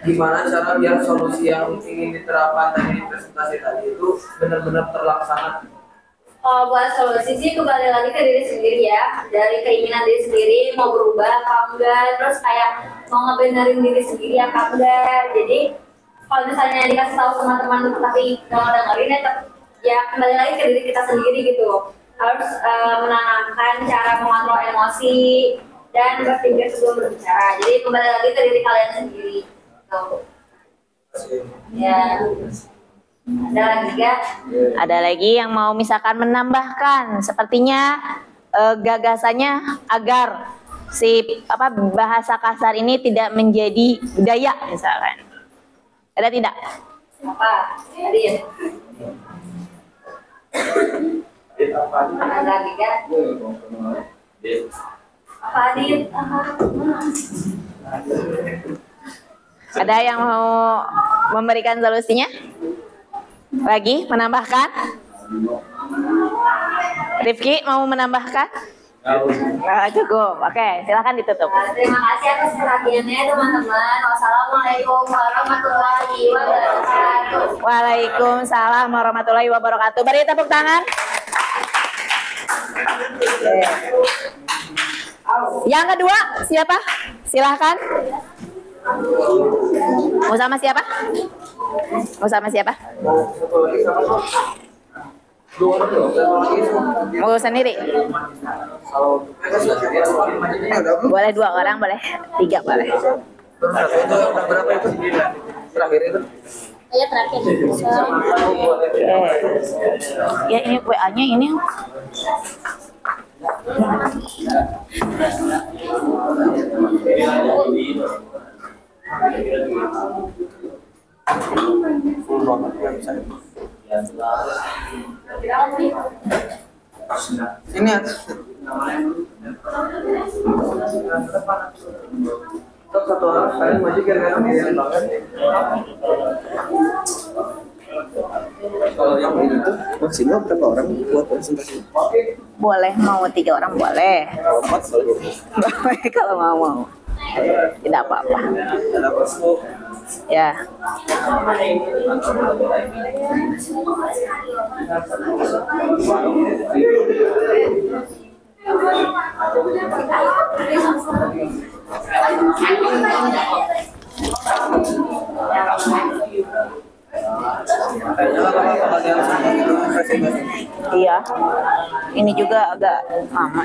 gimana cara biar solusi yang ingin diterapkan tadi di presentasi tadi itu benar-benar terlaksana? Buat solusi sih kembali lagi ke diri sendiri ya, dari keinginan diri sendiri mau berubah apa enggak, terus kayak mau ngebenerin diri sendiri apa enggak. Jadi kalau misalnya dikasih tahu sama teman tapi nggak dengerin ya kembali lagi ke diri kita sendiri gitu. Harus menanamkan cara mengontrol emosi dan berpikir sebelum berbicara. Jadi kembali lagi ke diri kalian sendiri. Gitu. Ya. Ada lagi gak? Ada lagi yang mau misalkan menambahkan, sepertinya gagasannya agar si bahasa kasar ini tidak menjadi budaya misalkan. Ada tidak? Apa? Adit. Ada lagi gak? Apa Adit? Ada yang mau memberikan solusinya? Lagi menambahkan? Rifki mau menambahkan? Nggak cukup. Oke, silakan ditutup. Terima kasih atas perhatiannya teman-teman. Wassalamualaikum warahmatullahi wabarakatuh. Waalaikumsalam warahmatullahi wabarakatuh. Beri tepuk tangan. Yang kedua siapa? Silahkan. Mau sama siapa? Mau sama siapa? Mau sendiri? Boleh 2 orang, boleh 3 boleh. Udah berapa itu? Terakhir itu? Iya terakhir. Ya ini WA-nya ini. Ini satu orang kalian maju kan banget. Kalau yang itu maksimal berapa orang buat presentasi? Boleh, mau 3 orang boleh. Boleh kalau mau. Tidak apa-apa. Ya. Iya. Ini juga agak lama.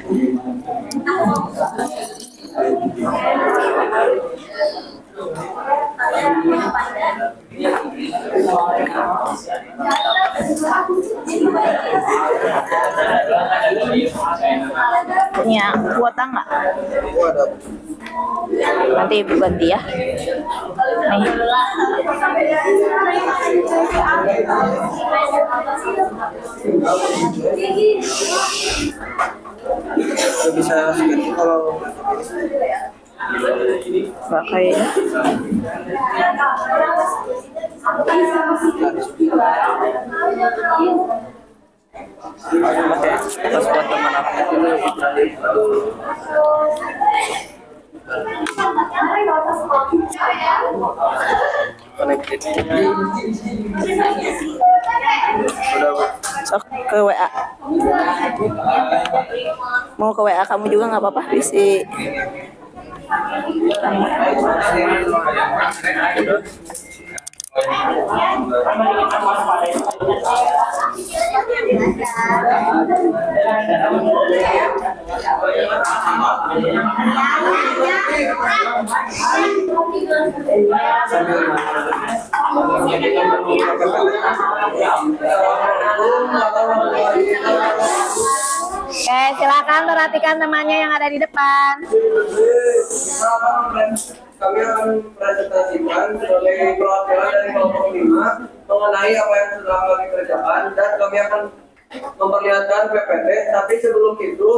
Punya kuota nggak? Nanti ibu ganti ya. Nih. Bisa segitu kalau Nggak kayaknya. terus buat teman aku dulu. Connected. Sok ke WA. Mau ke WA kamu juga nggak apa-apa isi. Oke, silakan perhatikan temannya yang ada di depan. Kami akan presentasikan sebagai perwakilan dari kelompok 5 mengenai apa yang sudah kami kerjakan, dan kami akan memperlihatkan PPT. Tapi sebelum itu,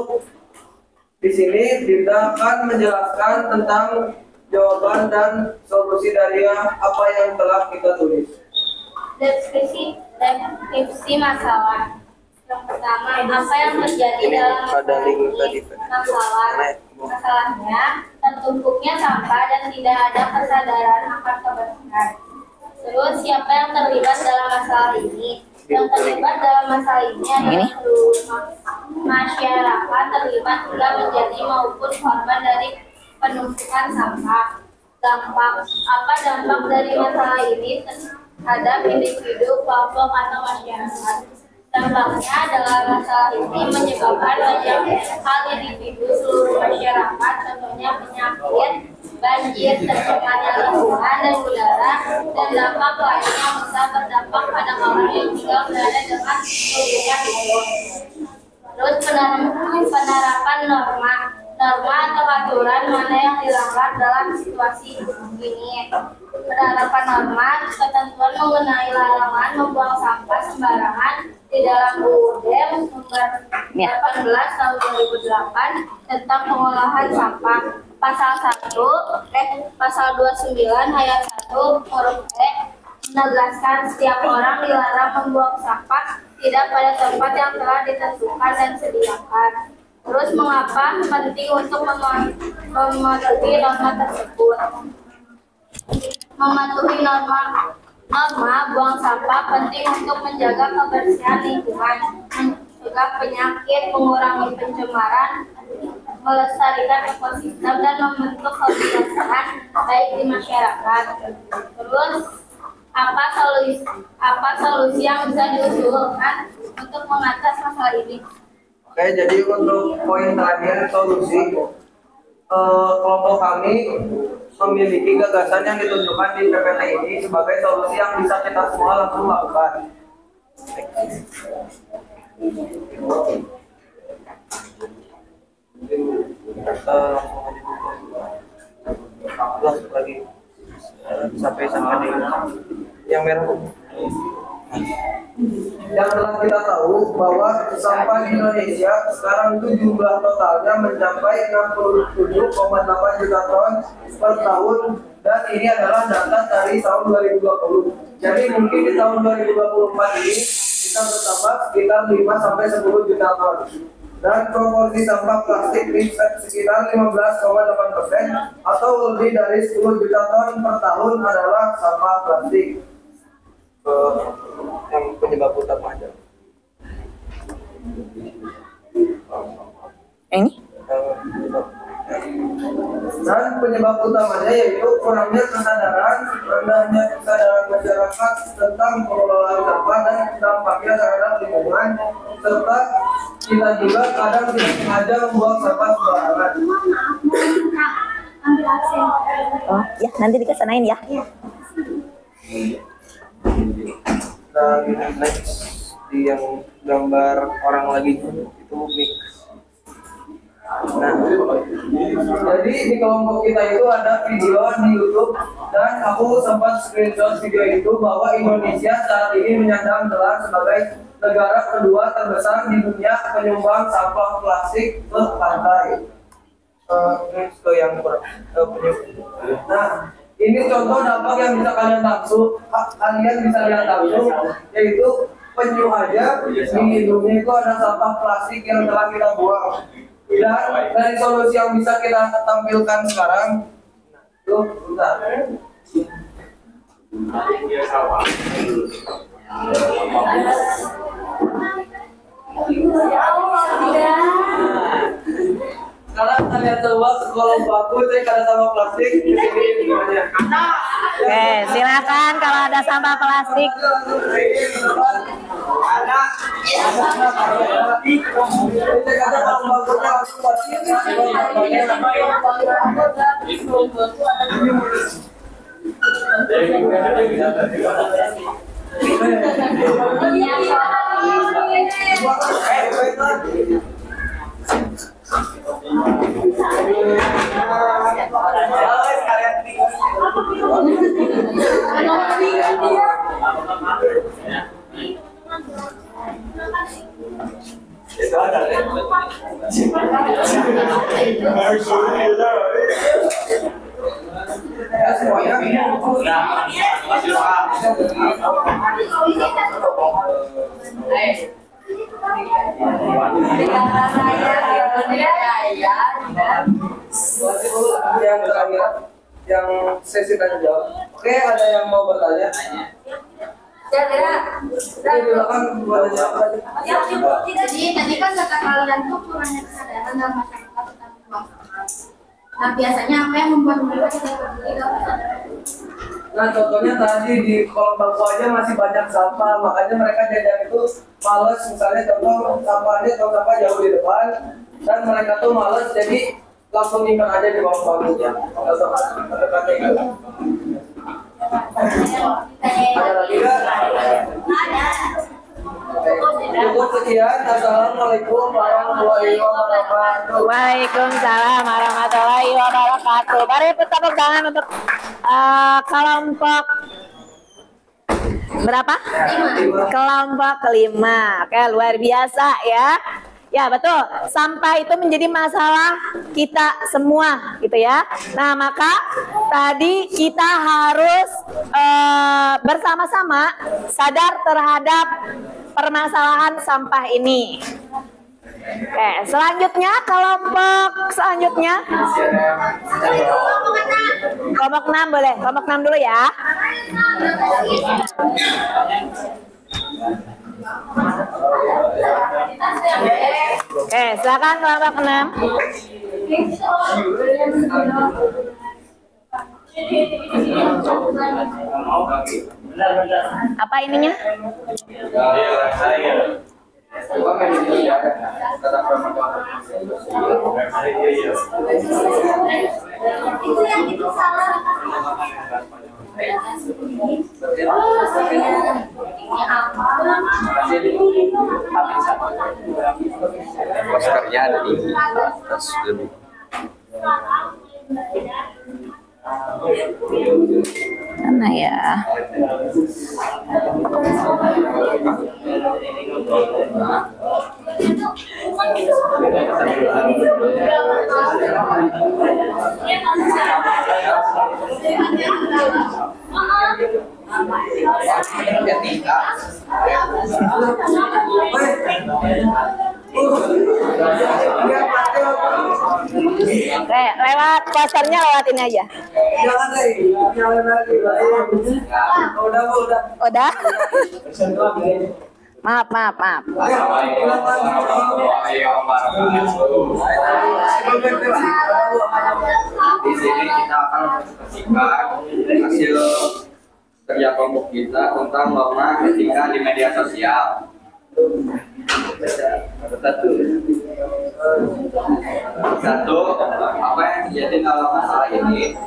di sini Dinda akan menjelaskan tentang jawaban dan solusi dari apa yang telah kita tulis. Deskripsi masalah. Yang pertama, apa yang terjadi dalam masalah ini? Masalahnya tertumpuknya sampah dan tidak ada kesadaran akan kebersihan. Terus siapa yang terlibat dalam masalah ini? Yang terlibat dalam masalah ini adalah seluruh masyarakat terlibat hingga menjadi maupun korban dari penumpukan sampah. Apa dampak dari masalah ini terhadap individu, kelompok atau masyarakat? Dampaknya adalah masalah ini menyebabkan banyak hal individu seluruh masyarakat, contohnya penyakit, banjir, tercemarnya lingkungan dan udara, dan dampak lainnya bisa berdampak pada orang yang tinggal berada dengan lingkungan itu. Terus penerapan norma atau aturan mana yang dilanggar dalam situasi ini. Penerapan norma, ketentuan mengenai larangan membuang sampah sembarangan di dalam UUD nomor 18 tahun 2008 tentang pengolahan sampah. Pasal 29 ayat 1 huruf E menegaskan setiap orang dilarang membuang sampah tidak pada tempat yang telah ditentukan dan sediakan. Terus mengapa penting untuk mematuhi norma tersebut? Mematuhi norma buang sampah penting untuk menjaga kebersihan lingkungan, mencegah penyakit, mengurangi pencemaran, melestarikan ekosistem dan membentuk kebiasaan baik di masyarakat. Terus apa solusi yang bisa diusulkan untuk mengatasi masalah ini? Oke, jadi untuk poin terakhir solusi, kelompok kami memiliki gagasan yang ditunjukkan di PPT ini sebagai solusi yang bisa kita semua langsung lakukan. Langsung lagi sampai di yang merah. Yang telah kita tahu bahwa sampah di Indonesia sekarang itu jumlah totalnya mencapai 67,8 juta ton per tahun, dan ini adalah data dari tahun 2020. Jadi mungkin di tahun 2024 ini kita bertambah sekitar 5-10 juta ton. Dan proporsi sampah plastik sekitar 15,8% atau lebih dari 10 juta ton per tahun adalah sampah plastik. Yang penyebab utamanya ini dan penyebab utamanya yaitu kurangnya kesadaran masyarakat tentang pengelolaan sampah dan dampaknya terhadap lingkungan, serta kita juga kadang tidak sengaja membuang sampah sembarangan. oh ya, nanti dikesanain ya. Nah, next di yang gambar orang lagi itu mix. Nah, jadi di kelompok kita itu ada video di YouTube, dan aku sempat screenshot video itu bahwa Indonesia saat ini menyandang gelar sebagai negara kedua terbesar di dunia penyumbang sampah plastik ke pantai. Next ke yang nah, ini contoh dampak yang bisa kalian bisa lihat langsung, yaitu penyu aja di hidungnya itu ada sampah plastik yang telah kita buang. Dan dari solusi yang bisa kita tampilkan sekarang, tuh, bentar. Sekarang kalian coba kalau baku itu ada sampah plastik di sini gimana? Oke, silakan kalau ada sampah plastik. Yang terakhir, yang sesi tanya jawab. Oke, ada yang mau bertanya? Jadi tadi kan kata kalian tuh kurangnya kesadaran dalam masyarakat tentang buang sampah. Nah, biasanya apa yang membuat mereka tidak peduli kalau Nah, contohnya tadi di kolong bangku aja masih banyak sampah, makanya mereka jajan itu males. Misalnya contoh sampahnya tong sampah jauh di depan, dan mereka tuh males, jadi langsung nyimpan aja di bawah bangku ya. Kata-kata itu. Ada lagi nggak? Cukup sekian. Assalamualaikum warahmatullahi wabarakatuh. Waalaikumsalam warahmatullahi wabarakatuh. Mari tepuk tangan untuk kelompok berapa? Kelompok kelima. Oke, luar biasa ya. Ya betul, sampah itu menjadi masalah kita semua gitu ya. Nah maka tadi kita harus bersama-sama sadar terhadap permasalahan sampah ini. Oke, selanjutnya kelompok selanjutnya kelompok 6 boleh, kelompok 6 dulu ya. Oke, silakan kelompok 6. Apa ininya? itu yang itu salah. Maskernya ada di atas lebih. Mana ya? Oke, lewat posternya lewat ini aja. Jangan lagi. Udah. Udah? Maaf. Di sini kita akan presentasikan hasil kerja kelompok kita tentang norma etika di media sosial. Satu, apa yang terjadi dalam masalah ini?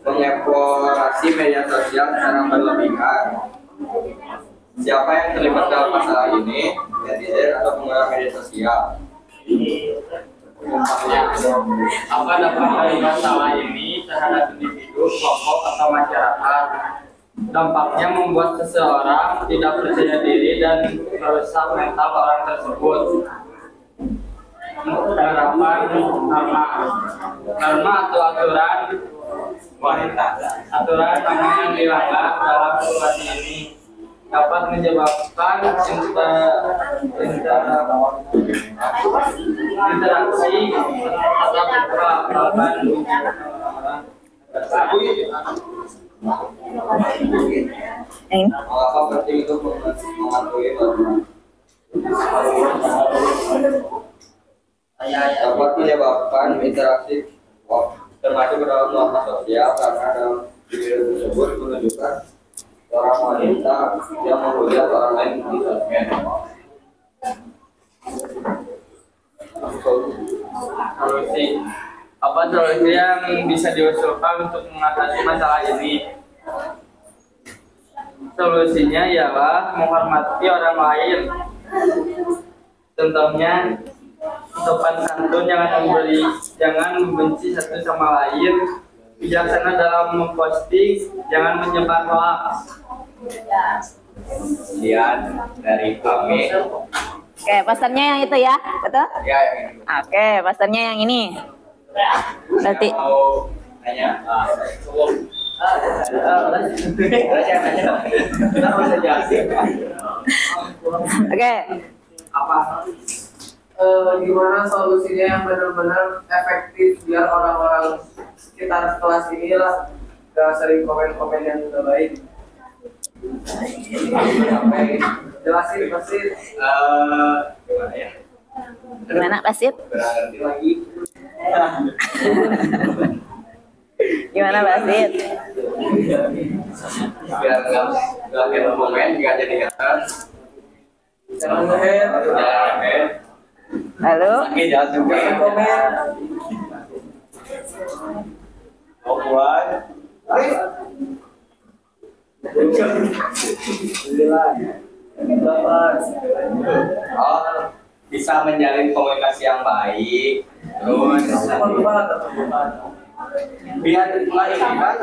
Mengeksplorasi media sosial secara berlebihan. Siapa yang terlibat dalam masalah ini? Netizen atau pengguna media sosial? Apa dampak dari masalah ini terhadap individu, kelompok, atau masyarakat? Dampaknya membuat seseorang tidak percaya diri dan merusak mental orang tersebut. Penerapan norma atau aturan yang dilanggar dalam situasi ini dapat menyebabkan interaksi atau kekebalan. Mengapa penting untuk mematuhi norma? Dapat menyebabkan interaksi termasuk ke dalam norma sosial karena dalam video tersebut menunjukkan seorang wanita yang menghujat orang lain di sosmed. Solusi. Apa solusi yang bisa diusulkan untuk mengatasi masalah ini? Solusinya ialah menghormati orang lain. Contohnya, sopan santun, jangan membenci satu sama lain, bijaksana dalam memposting, jangan menyebar hoax. Sekian dari kami. Oke, posternya yang itu ya, betul? Ya, yang ini. Oke, posternya yang ini. Berarti Mau tanya? oke. Gimana solusinya yang benar-benar efektif biar orang-orang sekitar kelas ini lah gak sering komen-komen yang tidak baik. Jelasin pasti. Gimana ya? Gimana, Pasir? Berarti lagi. Gimana Basit? Biar nggak kena komen, nggak jadi kata. Jangan ngehead. Halo? Oke, jangan juga komen. Oh, buat. Oh, bisa menjalin komunikasi yang baik. Terus biar nggak ini kan?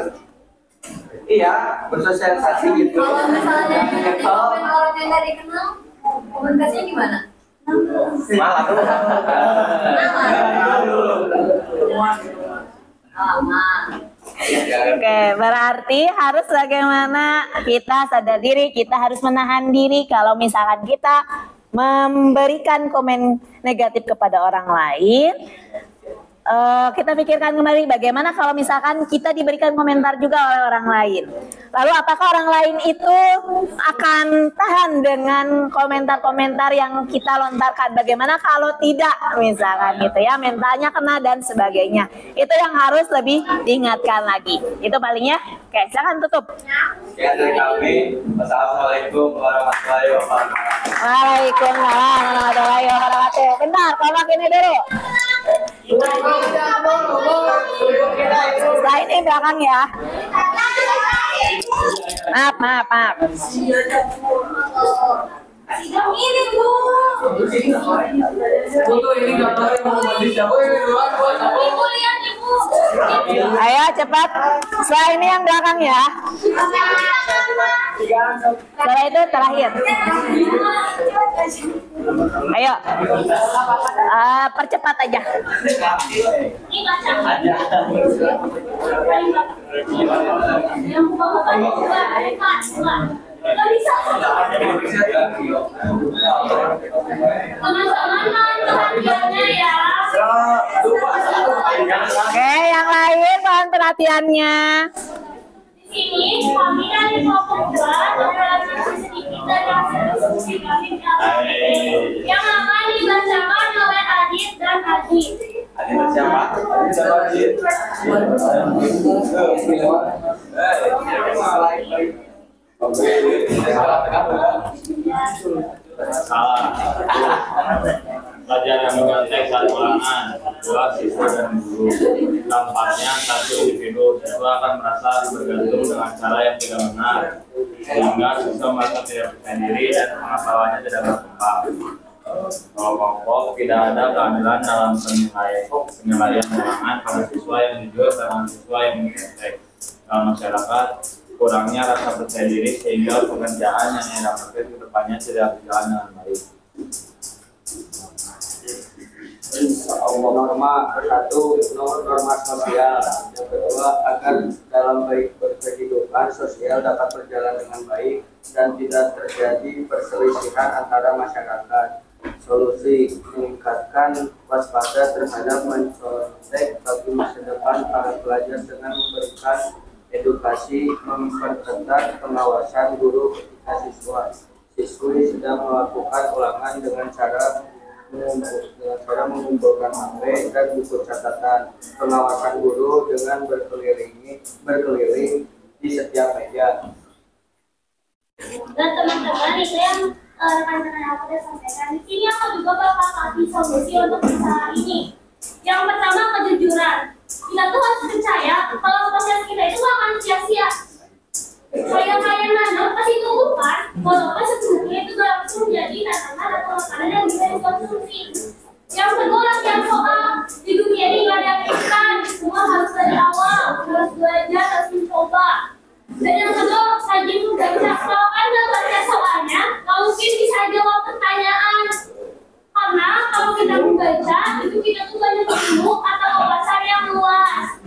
Iya, bersosialisasi gitu. Kalau misalnya komen orang yang nggak dikenal, komunikasinya gimana? Malah. Lama. Oke, berarti harus bagaimana kita sadar diri, kita harus menahan diri kalau misalkan kita memberikan komen negatif kepada orang lain. Kita pikirkan kembali bagaimana kalau misalkan kita diberikan komentar juga oleh orang lain. Lalu apakah orang lain itu akan tahan dengan komentar-komentar yang kita lontarkan? Bagaimana kalau tidak misalkan gitu ya, mentalnya kena dan sebagainya. Itu yang harus lebih diingatkan lagi. Itu palingnya. Oke, silakan tutup. Sekian dari kami. Wassalamualaikum warahmatullahi wabarakatuh. Waalaikumsalam warahmatullahi wabarakatuh. Bentar, tolong ini dulu. Setelah ini belakang ya. Maaf. Sidang ini Bu. Ini gambar yang mau siapa? Ibu lihat Ibu. Ayo cepat. Setelah ini yang belakang ya. Setelah itu terakhir. Ayo. Percepat aja. Oke, yang lain mohon perhatiannya. Di sini kami dari kelompok 2 ada sedikit dari hasil diskusi kami yang akan dibacakan oleh Adit dan Haji. Adit siapa? Adit. Salah. Pelajar yang mengontek saat ulangan, 2 siswa dan guru. Dampaknya satu individu siswa akan merasa bergantung dengan cara yang tidak benar, sehingga siswa merasa tidak percaya diri dan pengetahuannya tidak berkembang. Kalau kelompok tidak ada keadilan dalam penilaian ulangan pada siswa yang jujur dan siswa yang mengontek. Dalam masyarakat, kurangnya rasa percaya diri sehingga pekerjaan yang didapatkan ke depannya tidak berjalan dengan baik. Norma satu, norma sosial. Yang kedua, agar dalam baik berkehidupan sosial dapat berjalan dengan baik dan tidak terjadi perselisihan antara masyarakat. Solusi, meningkatkan waspada terhadap mencontek bagi masa depan para pelajar dengan memberikan edukasi, memperketat pengawasan guru ketika siswi sedang melakukan ulangan dengan cara mengumpulkan HP dan buku catatan, pengawasan guru dengan berkeliling di setiap meja. Dan teman-teman itu yang rekan-rekan aku sudah sampaikan. Di sini aku juga bakal kasih solusi untuk masalah ini. Yang pertama, kejujuran. Kita tuh harus percaya kalau proses kita itu gak akan sia-sia. Kayak nanam pasti tumbuhan, walaupun sebenarnya itu gak langsung menjadi tanaman atau makanan yang bisa dikonsumsi. Yang kedua, latihan soal. Di dunia ini gak ada yang instan, semua harus dari awal, harus belajar, harus mencoba. Dan yang kedua, rajin membaca. Kalau kan gak baca soalnya, gak mungkin bisa jawab pertanyaan. Karena kalau kita membaca, itu kita tuh banyak ilmu atau wawasan yang luas.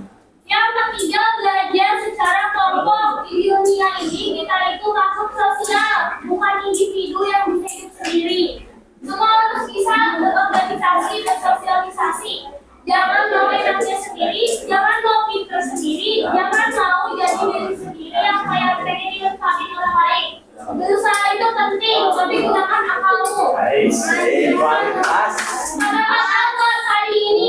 Yang ketiga, belajar secara kelompok. Di dunia ini kita itu makhluk sosial, bukan individu yang bisa hidup sendiri. Semua harus bisa berorganisasi, bersosialisasi. Jangan mau enaknya sendiri, jangan mau pintar sendiri, jangan mau jadi diri sendiri yang kayak pengen dilengkapi orang lain. Berusaha itu penting, tapi gunakan akalmu. Pada awal kali ini.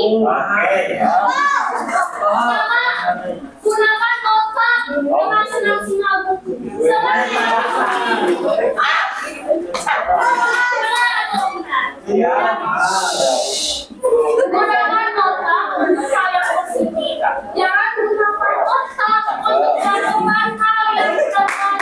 senang-senang buku. Gunakan otak untuk hal yang positif. Jangan gunakan otak untuk melakukan hal yang salah.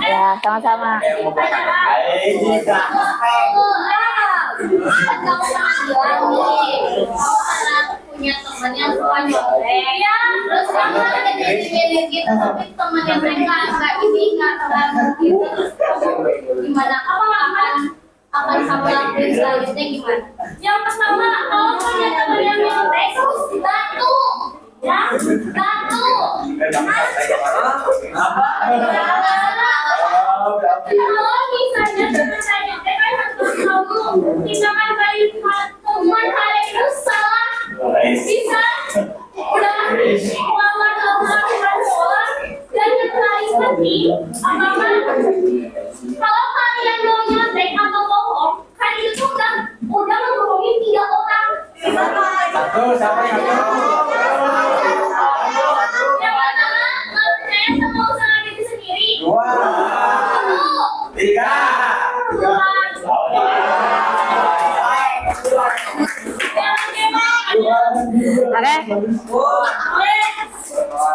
Ya, sama-sama. Punya teman yang suka nyontek, terus kamu ada jadi gitu, tapi temannya mereka nggak gitu, gimana? Akan kamu lakuin selanjutnya gimana? Yang pertama, kalau punya teman yang nyontek, bantu, ya, bantu. Kalau misalnya teman saya nyontek, kamu tindakan baik teman kalian itu salah. Bisa udah lawan lakukan sekolah dan yang paling penting apakah kalau kalian mau nyontek atau bohong kan itu udah membohongi 3 orang. Siapa yang Yang pertama saya sama usaha diri sendiri. 2, 3.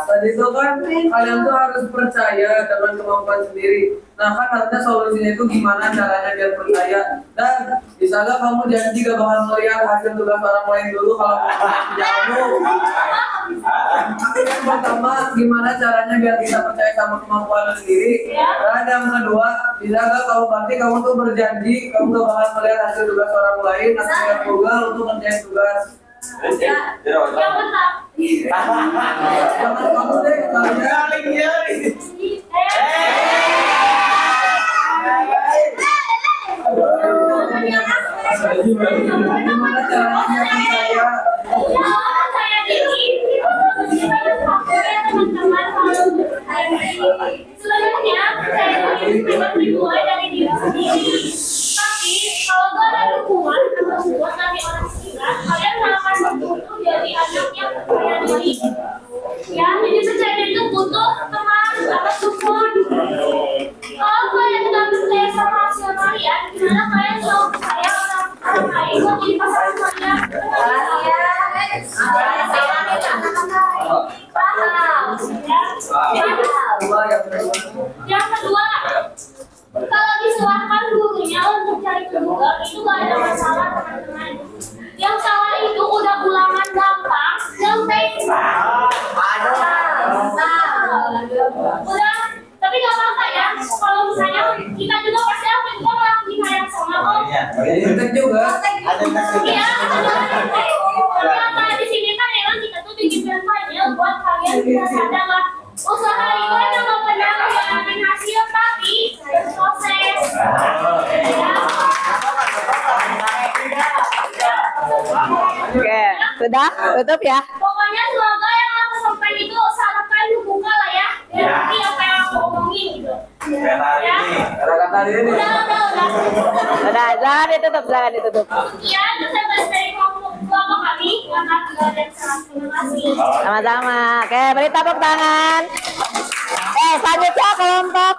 Tadi itu kan kalian tuh harus percaya dengan kemampuan sendiri. Nah kan harusnya solusinya itu gimana caranya biar percaya. Dan bisa gak kamu janji gak bakal melihat hasil tugas orang lain dulu kalau kamu. Yang pertama gimana caranya biar bisa percaya sama kemampuan sendiri. Dan yang kedua bisa gak kamu berarti kamu tuh berjanji kamu gak bakal melihat hasil tugas orang lain atau yang Google untuk ngerjain tugas. Yang pertama. Jangan kamu deh kalian. Gimana caranya percaya? Saya ini teman-teman sebenarnya saya dimulai dari diri sendiri. Tapi kalau gak ada dukungan atau support dari orang sekitar, kalian akan bertumbuh jadi anak yang percaya diri. Ya, jadi percaya diri itu butuh teman atau support. Kalau kalian tidak percaya sama hasil kalian, gimana kalian mau percaya orang lain mau jadi pasangan kalian? Yang kedua, kalau disilahkan gurunya untuk cari ke Google itu gak ada masalah teman-teman. Yang salah itu udah ulangan gampang, nyontek. Udah, tapi gak apa-apa ya. Kalau misalnya kita juga pasti akan juga melakukan hal yang sama kok. Nyontek juga. Iya, karena di sini kan memang kita tuh bikin kampanye buat kalian bisa sadar lah. Usaha itu emang gak pernah mengkhianati hasil, tapi proses. Oke, sudah tutup ya. Pokoknya semoga yang aku sampaikan itu sarankan dibuka lah ya. Biar nanti apa yang aku omongin gitu. Ya. Kata ini. Jangan ditutup. Sekian, saya dari kelompok kami. Dan terima kasih. Sama-sama. Oke, beri tepuk tangan. Selanjutnya kelompok.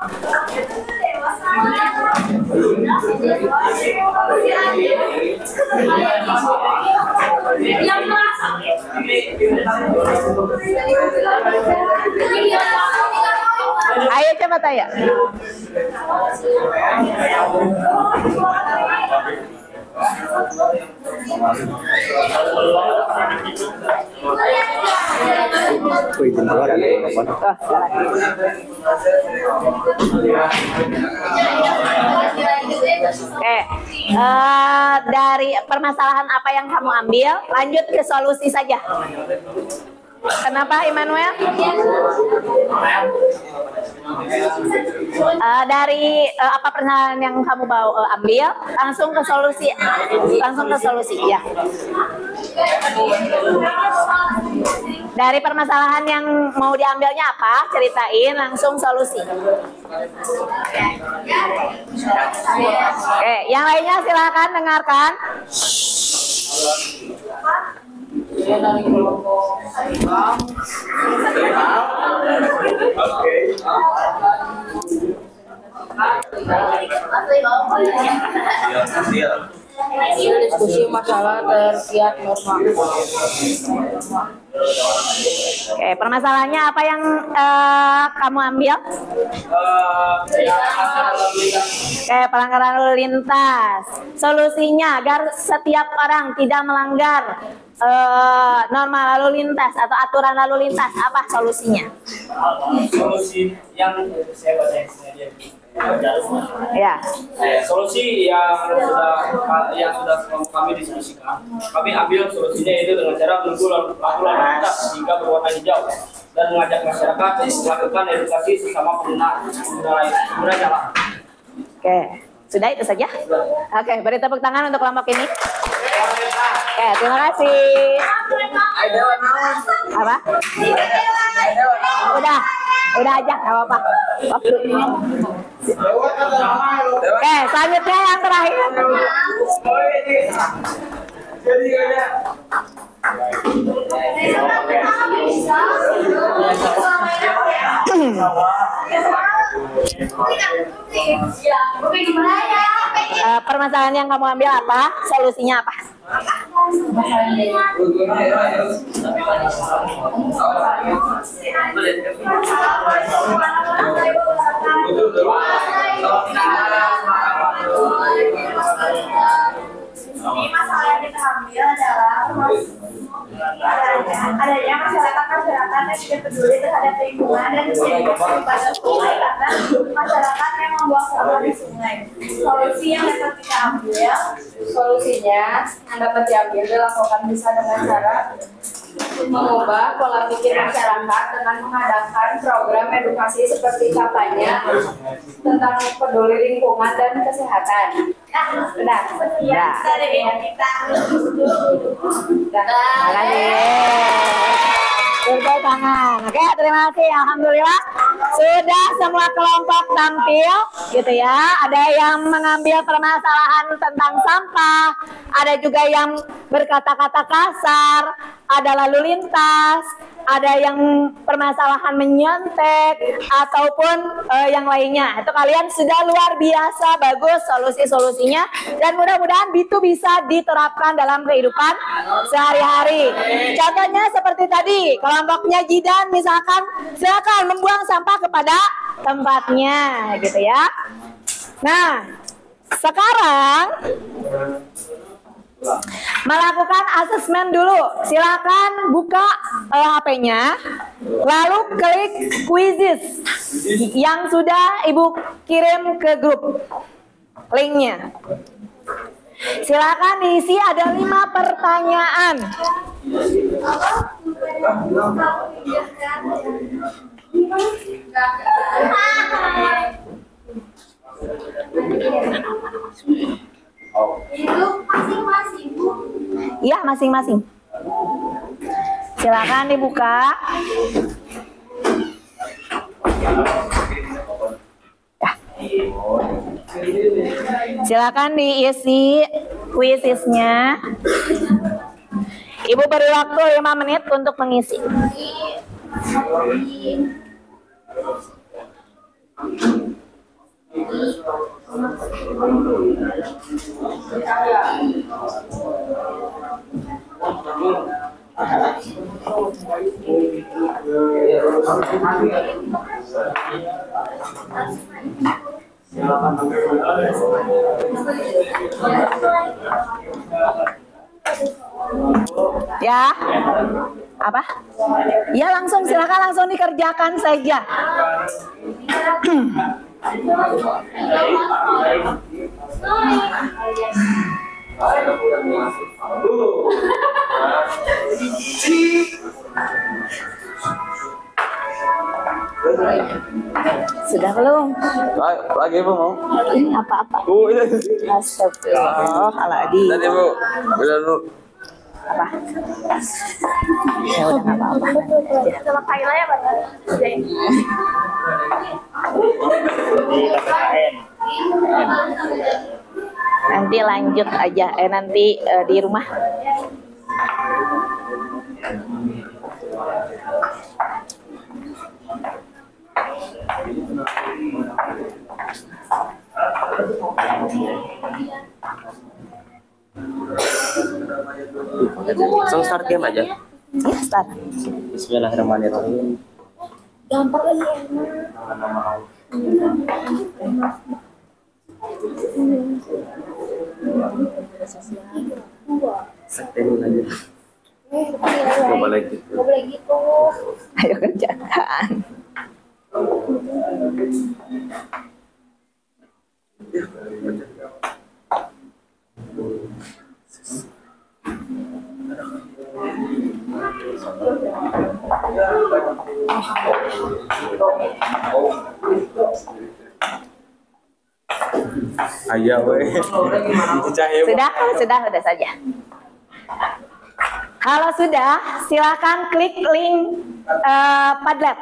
Yang merasa. Ayo coba tanya. Oke, dari permasalahan apa yang kamu ambil, lanjut ke solusi saja. Kenapa, Immanuel? Dari apa permasalahan yang kamu ambil, langsung ke solusi, ya. Dari permasalahan yang mau diambilnya apa? Ceritain langsung solusi. Oke, yang lainnya silakan dengarkan. Diskusi masalah terkait norma. Oke, permasalahannya apa yang kamu ambil? Oke, pelanggaran lalu lintas. Solusinya agar setiap orang tidak melanggar norma lalu lintas atau aturan lalu lintas, apa solusinya? Solusi yang saya baca ya. Solusi yang sudah kami diskusikan, kami ambil solusinya itu dengan cara menunggu lampu lalu lintas hingga berwarna hijau dan mengajak masyarakat melakukan edukasi sesama pengguna jalan. Oke, sudah itu saja. Oke, beri tepuk tangan untuk kelompok ini. Oke, terima kasih. Apa? Udah aja, nggak apa-apa. Oke, selanjutnya yang terakhir. Permasalahan yang kamu ambil apa? Solusinya apa? Ini masalah yang kita ambil adalah adanya masyarakat yang tidak peduli terhadap lingkungan dan menjadikan kehidupan sungai karena masyarakat yang membuang sampah di sungai. Solusi yang dapat kita ambil, solusinya yang dapat diambil dilakukan bisa dengan cara mengubah pola pikir masyarakat dengan mengadakan program edukasi seperti kampanye tentang peduli lingkungan dan kesehatan. Sudah. Terima Tepuk tangan. Oke, terima kasih. Alhamdulillah sudah semua kelompok tampil gitu ya. Ada yang mengambil permasalahan tentang sampah, ada juga yang berkata-kata kasar, ada lalu lintas, ada yang permasalahan menyontek ataupun yang lainnya. Itu kalian sudah luar biasa bagus solusi-solusinya dan mudah-mudahan itu bisa diterapkan dalam kehidupan sehari-hari. Contohnya seperti tadi, kelompoknya Jidan misalkan silakan membuang sampah kepada tempatnya gitu ya. Nah, sekarang melakukan asesmen dulu. Silakan buka HP-nya, lalu klik quizzes yang sudah Ibu kirim ke grup linknya. Silakan diisi, ada 5 pertanyaan. Itu masing-masing, Bu. Iya, masing-masing. Silakan dibuka. Silakan diisi quiznya. Ibu beri waktu 5 menit untuk mengisi. Ya, apa? Ya langsung silakan langsung dikerjakan saja. Sudah belum? Lagi Bu mau? Ini apa-apa? Bu ini. Astagfirullahaladzim. Tadi Bu, udah dulu. Apa? Ya udah nggak apa-apa. Sama Kaila ya, Pak? Nanti lanjut aja. Nanti di rumah. Langsung start game aja. Ya, start. Bismillahirrahmanirrahim. Gampang aja. Sekten aja. Gak boleh gitu. Gak boleh gitu. Ayo kerjakan. Ayo weh. Sudah saja. Kalau sudah, silakan klik link Padlet.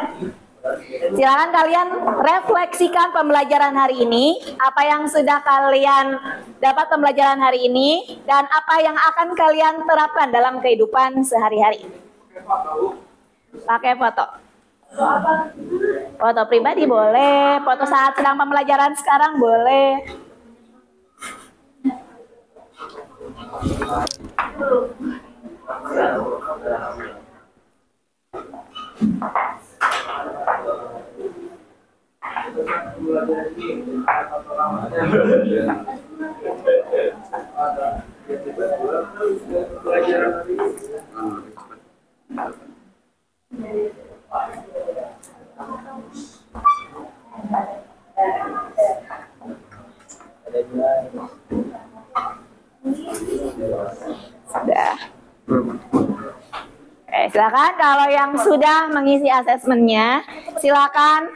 Silakan kalian refleksikan pembelajaran hari ini, apa yang sudah kalian dapat pembelajaran hari ini, dan apa yang akan kalian terapkan dalam kehidupan sehari-hari. Pakai foto. Foto pribadi boleh, foto saat sedang pembelajaran sekarang boleh. Sudah. Silakan kalau yang sudah mengisi asesmennya, silakan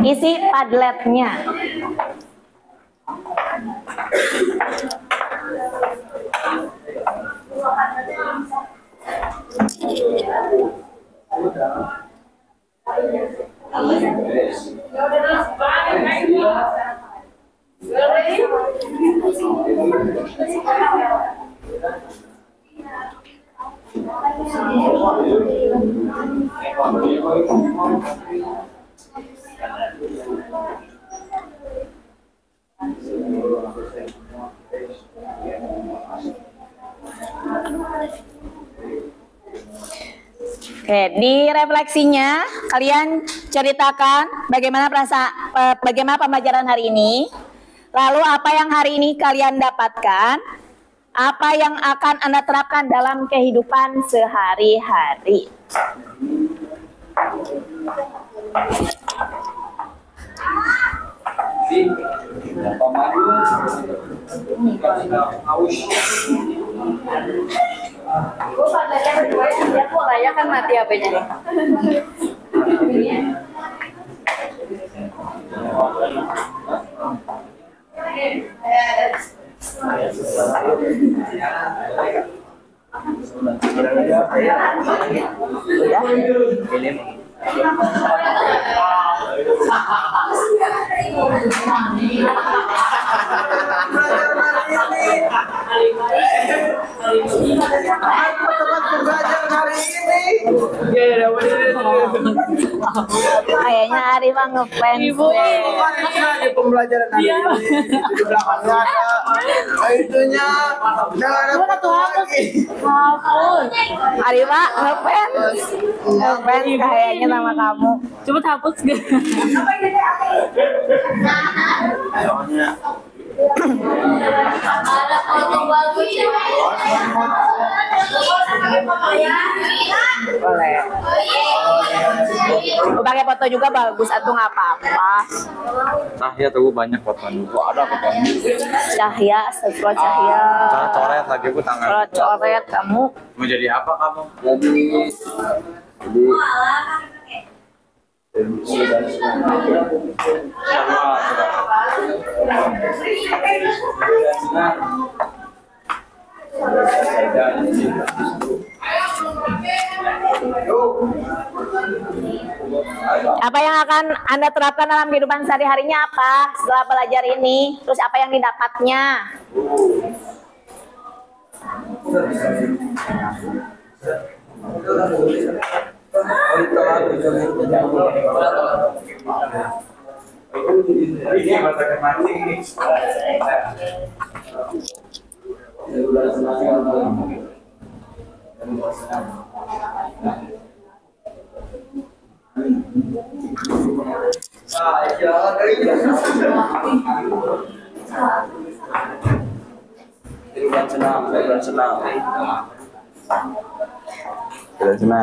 isi Padletnya. Oke, di refleksinya kalian ceritakan bagaimana bagaimana pembelajaran hari ini, lalu apa yang hari ini kalian dapatkan, apa yang akan Anda terapkan dalam kehidupan sehari-hari. Gue padanya berdua ya, aku raya kan mati HP-nya. Kayaknya Ari mah ngefans. Ibu ada pembelajaran hari ini. Di belakangnya ada itunya. Jangan ada lagi. Ari mah ngefans. Ngefans kayaknya sama kamu. Coba hapus gak? Ada foto bagus ya. Boleh. Pakai foto juga bagus, atau nggak apa-apa. Cahya tuh banyak fotonya. Ada fotonya. Cahya, sesuai Cahya. Coret lagi bu tangan. Coret kamu. Mau jadi apa kamu? Apa yang akan Anda terapkan dalam kehidupan sehari-harinya apa setelah belajar ini? Terus apa yang didapatnya?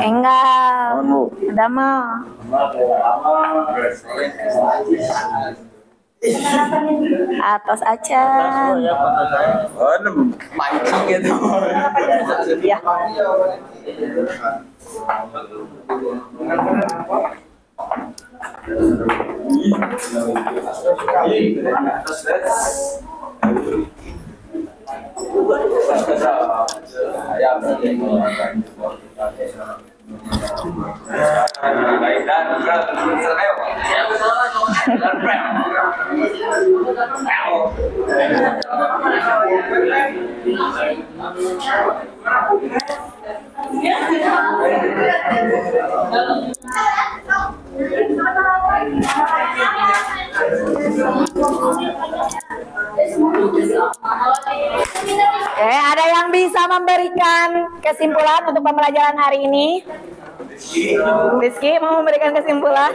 Enggak, ada mau. Atas aja. Mancing gitu. Ya. Oke, ada yang bisa memberikan kesimpulan untuk pembelajaran hari ini? Rizky mau memberikan kesimpulan?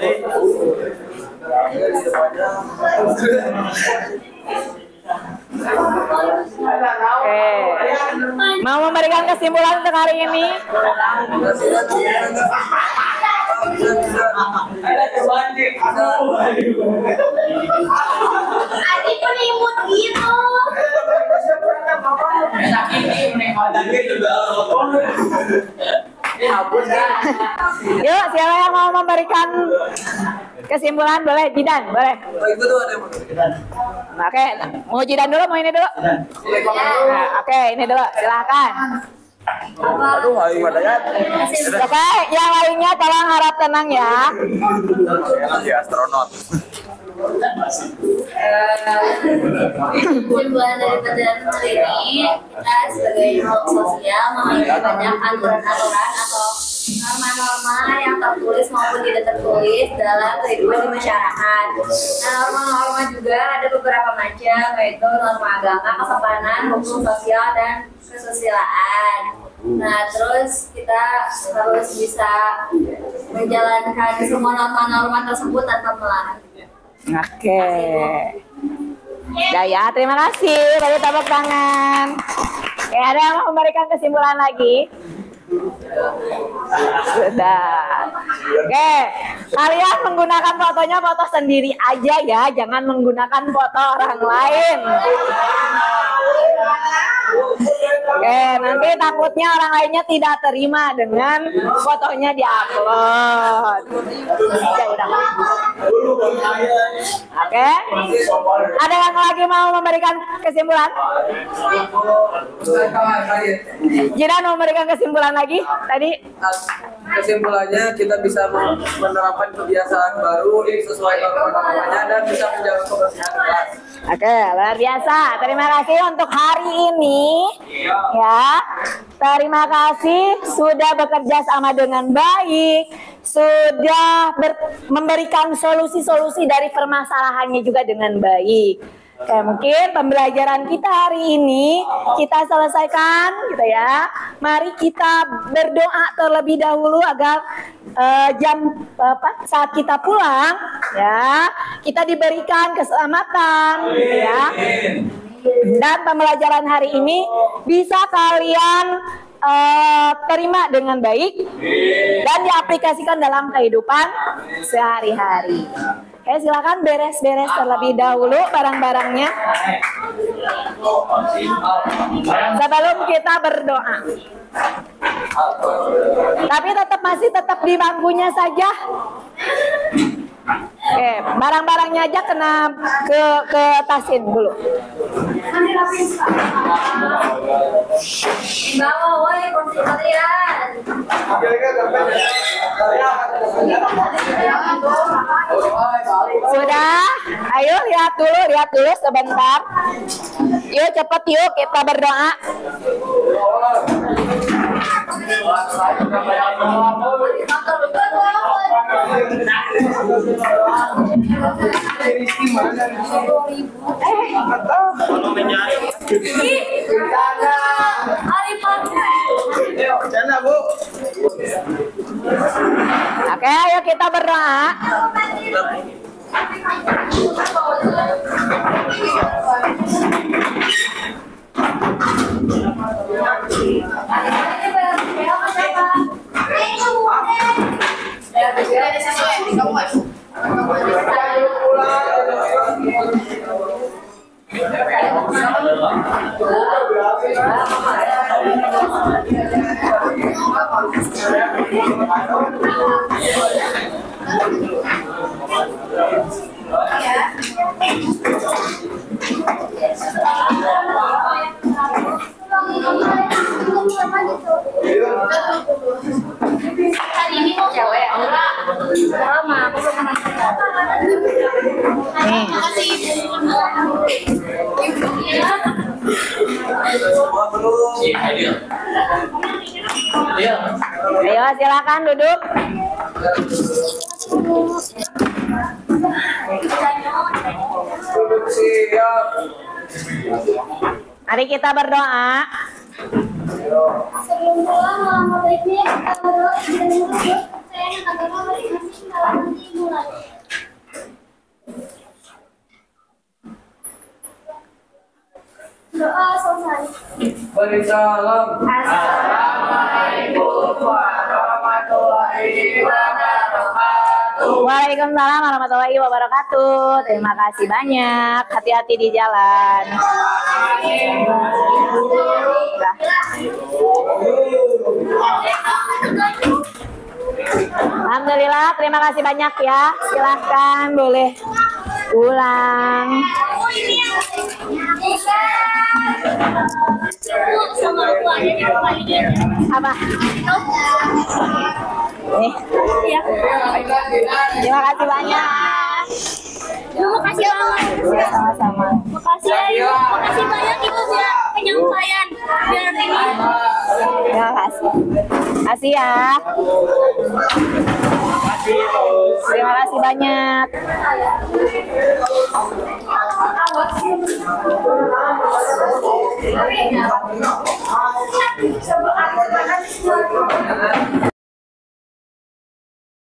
Oke, mau memberikan kesimpulan untuk hari ini? Adik penimut gitu. Yuk, siapa yang mau memberikan kesimpulan? Boleh, Jidan, boleh. Oke, mau Jidan dulu, mau ini dulu? Nah, oke, ini dulu, silahkan. Oke, yang lainnya tolong harap tenang ya. Astronot. Kesimpulan dari pelajaran kali ini, kita sebagai makhluk sosial memiliki banyak aturan-aturan atau norma-norma yang tertulis maupun tidak tertulis dalam kehidupan di masyarakat. Nah, norma-norma juga ada beberapa macam, yaitu norma agama, kesopanan, hukum sosial, dan kesusilaan. Nah, terus kita harus bisa menjalankan semua norma-norma tersebut tanpa melarang. Oke. Ya, terima kasih. Beri tepuk tangan. Oke, ada yang mau memberikan kesimpulan lagi? Sudah. Oke, kalian menggunakan fotonya foto sendiri aja ya, jangan menggunakan foto orang lain. Oke, nanti takutnya orang lainnya tidak terima dengan fotonya diupload. Ya udah. Oke, ada yang lagi mau memberikan kesimpulan? Jidan mau memberikan kesimpulan lagi tadi? Kesimpulannya kita bisa menerapkan kebiasaan baru sesuai norma-normanya dan bisa menjaga kebersihan kelas. Oke, luar biasa. Terima kasih untuk hari ini. Ya, terima kasih sudah bekerja sama dengan baik, sudah memberikan solusi-solusi dari permasalahannya juga dengan baik. Oke, mungkin pembelajaran kita hari ini kita selesaikan gitu ya. Mari kita berdoa terlebih dahulu agar saat kita pulang ya, kita diberikan keselamatan gitu ya. Dan pembelajaran hari ini bisa kalian terima dengan baik dan diaplikasikan dalam kehidupan sehari-hari. Oke, silakan beres-beres terlebih dahulu barang-barangnya sebelum kita berdoa. Tapi masih tetap di bangkunya saja. Oke, barang-barangnya aja kena ke tasin dulu. Di bawah, woi, kursi kalian. Sudah? Ayo lihat dulu sebentar. Yuk cepet yuk kita berdoa. Oke, ayo kita berdoa. Ini mau cewek enggak? Sama, aku belum Ayo silakan duduk. Mari kita berdoa. Sebelum pulang, lama baiknya kita berdoa dan berdoa saya agama masing-masing dalam nanti mulai. Doa selesai. Waalaikumsalam. Assalamualaikum warahmatullahi wabarakatuh. Waalaikumsalam warahmatullahi wabarakatuh. Terima kasih banyak. Hati-hati di jalan. Alhamdulillah, terima kasih banyak ya. Silahkan boleh pulang. Apa? Nih. Terima kasih banyak. Makasih banget. Sama-sama. Makasih ya. Makasih banyak Ibu ya penyampaian biar ini. Terima kasih. Kasih ya. Terima kasih banyak.